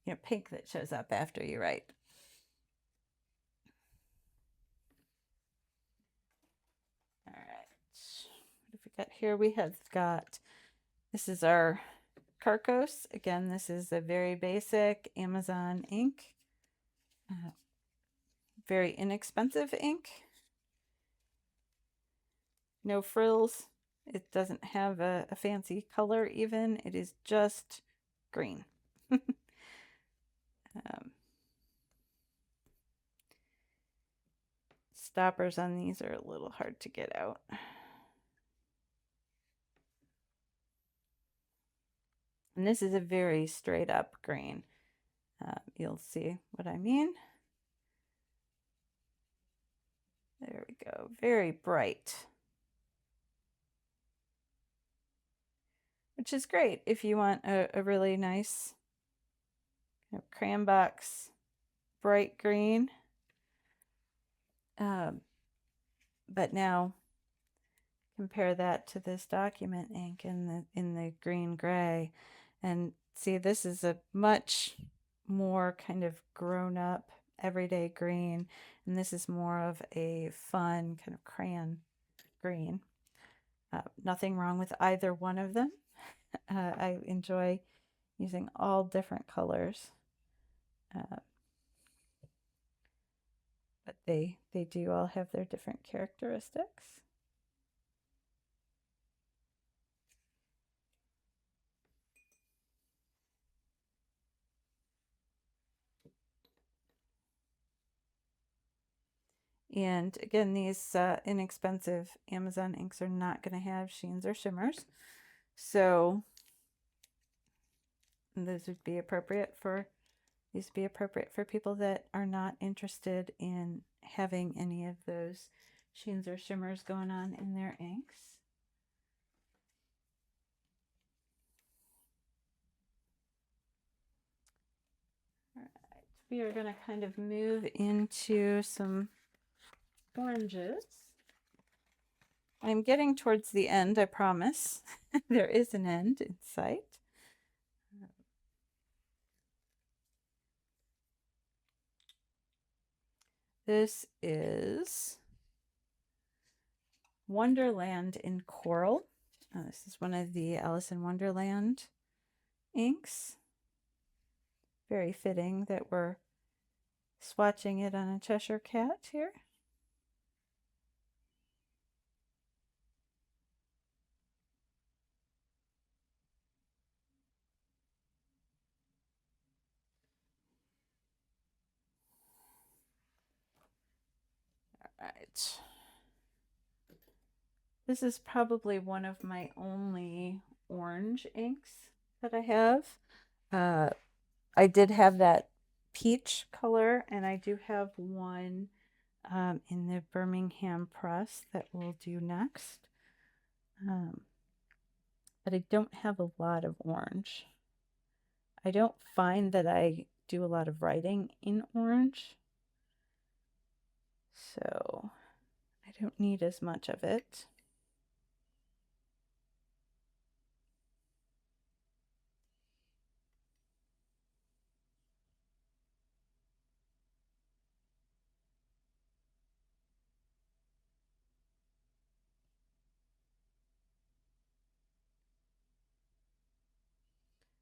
you know, pink that shows up after you write. All right. What have we got here? We have got, this is our Carcos. Again, this is a very basic Amazon ink. Very inexpensive ink. No frills. It doesn't have a fancy color even. It is just green. Stoppers on these are a little hard to get out. And this is a very straight up green. You'll see what I mean. There we go. Very bright. Which is great if you want a really nice crayon box bright green. But now compare that to this document ink in the green gray, and see, this is a much more kind of grown up everyday green, and this is more of a fun kind of crayon green. Nothing wrong with either one of them. I enjoy using all different colors, uh, but they do all have their different characteristics. And again, these inexpensive Amazon inks are not going to have sheens or shimmers, so these would be appropriate for people that are not interested in having any of those sheens or shimmers going on in their inks. All right, we are going to kind of move into some oranges. I'm getting towards the end, I promise. There is an end in sight. This is Wonderland in Coral. This is one of the Alice in Wonderland inks. Very fitting that we're swatching it on a Cheshire Cat here. All right. This is probably one of my only orange inks that I have. I did have that peach color, and I do have one in the Birmingham press that we'll do next. But I don't have a lot of orange. I don't find that I do a lot of writing in orange, so I don't need as much of it.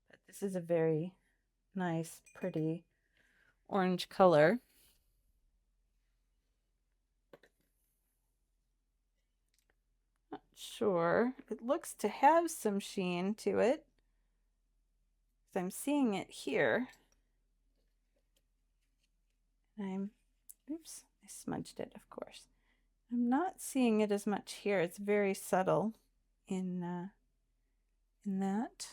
But this is a very nice, pretty orange color. Not sure. It looks to have some sheen to it. I'm seeing it here. Oops, I smudged it, of course. I'm not seeing it as much here. It's very subtle in that.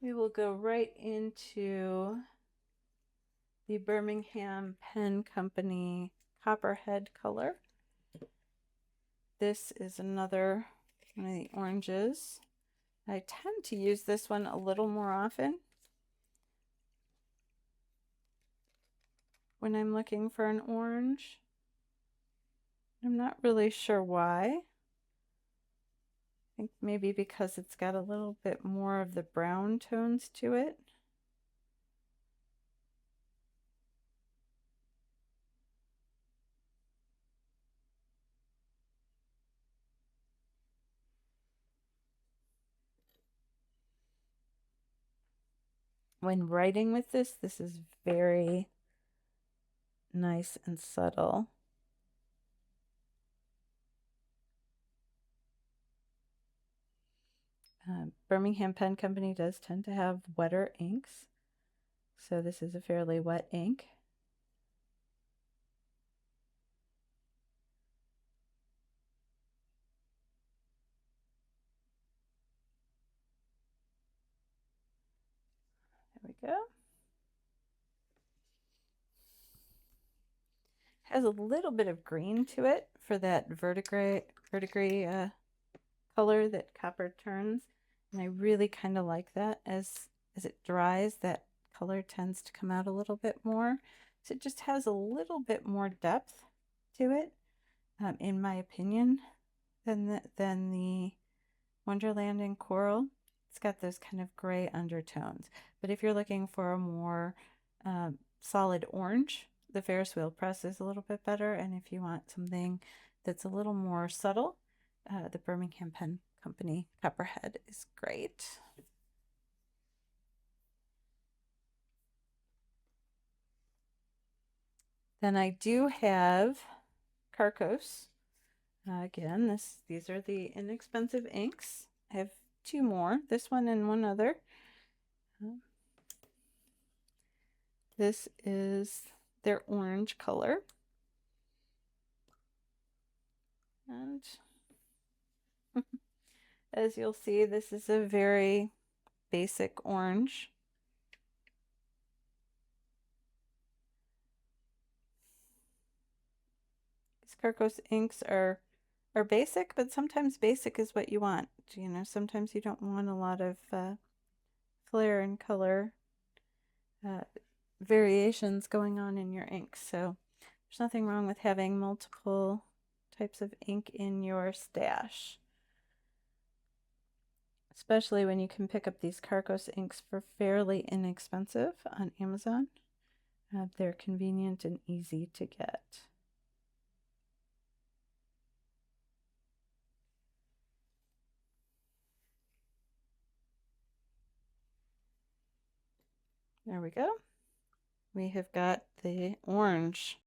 We will go right into the Birmingham Pen Company Copperhead color. This is another one of the oranges. I tend to use this one a little more often when I'm looking for an orange. I'm not really sure why. I think maybe because it's got a little bit more of the brown tones to it. When writing with this is very nice and subtle. Birmingham Pen Company does tend to have wetter inks, so this is a fairly wet ink. There we go. Has a little bit of green to it for that verdigris color that copper turns, and I really kind of like that. As it dries, that color tends to come out a little bit more, so it just has a little bit more depth to it, in my opinion, than the Wonderland in Coral. It's got those kind of gray undertones, but if you're looking for a more solid orange, the Ferris wheel press is a little bit better. And if you want something that's a little more subtle, the Birmingham Pen Company Copperhead is great. Then I do have Carcos. Again, these are the inexpensive inks. I have two more, this one and one other. This is their orange color. And as you'll see, this is a very basic orange. These Carcos inks are basic, but sometimes basic is what you want. You know, sometimes you don't want a lot of flair and color variations going on in your inks. So there's nothing wrong with having multiple types of ink in your stash, especially when you can pick up these Carcos inks for fairly inexpensive on Amazon. They're convenient and easy to get. There we go. We have got the orange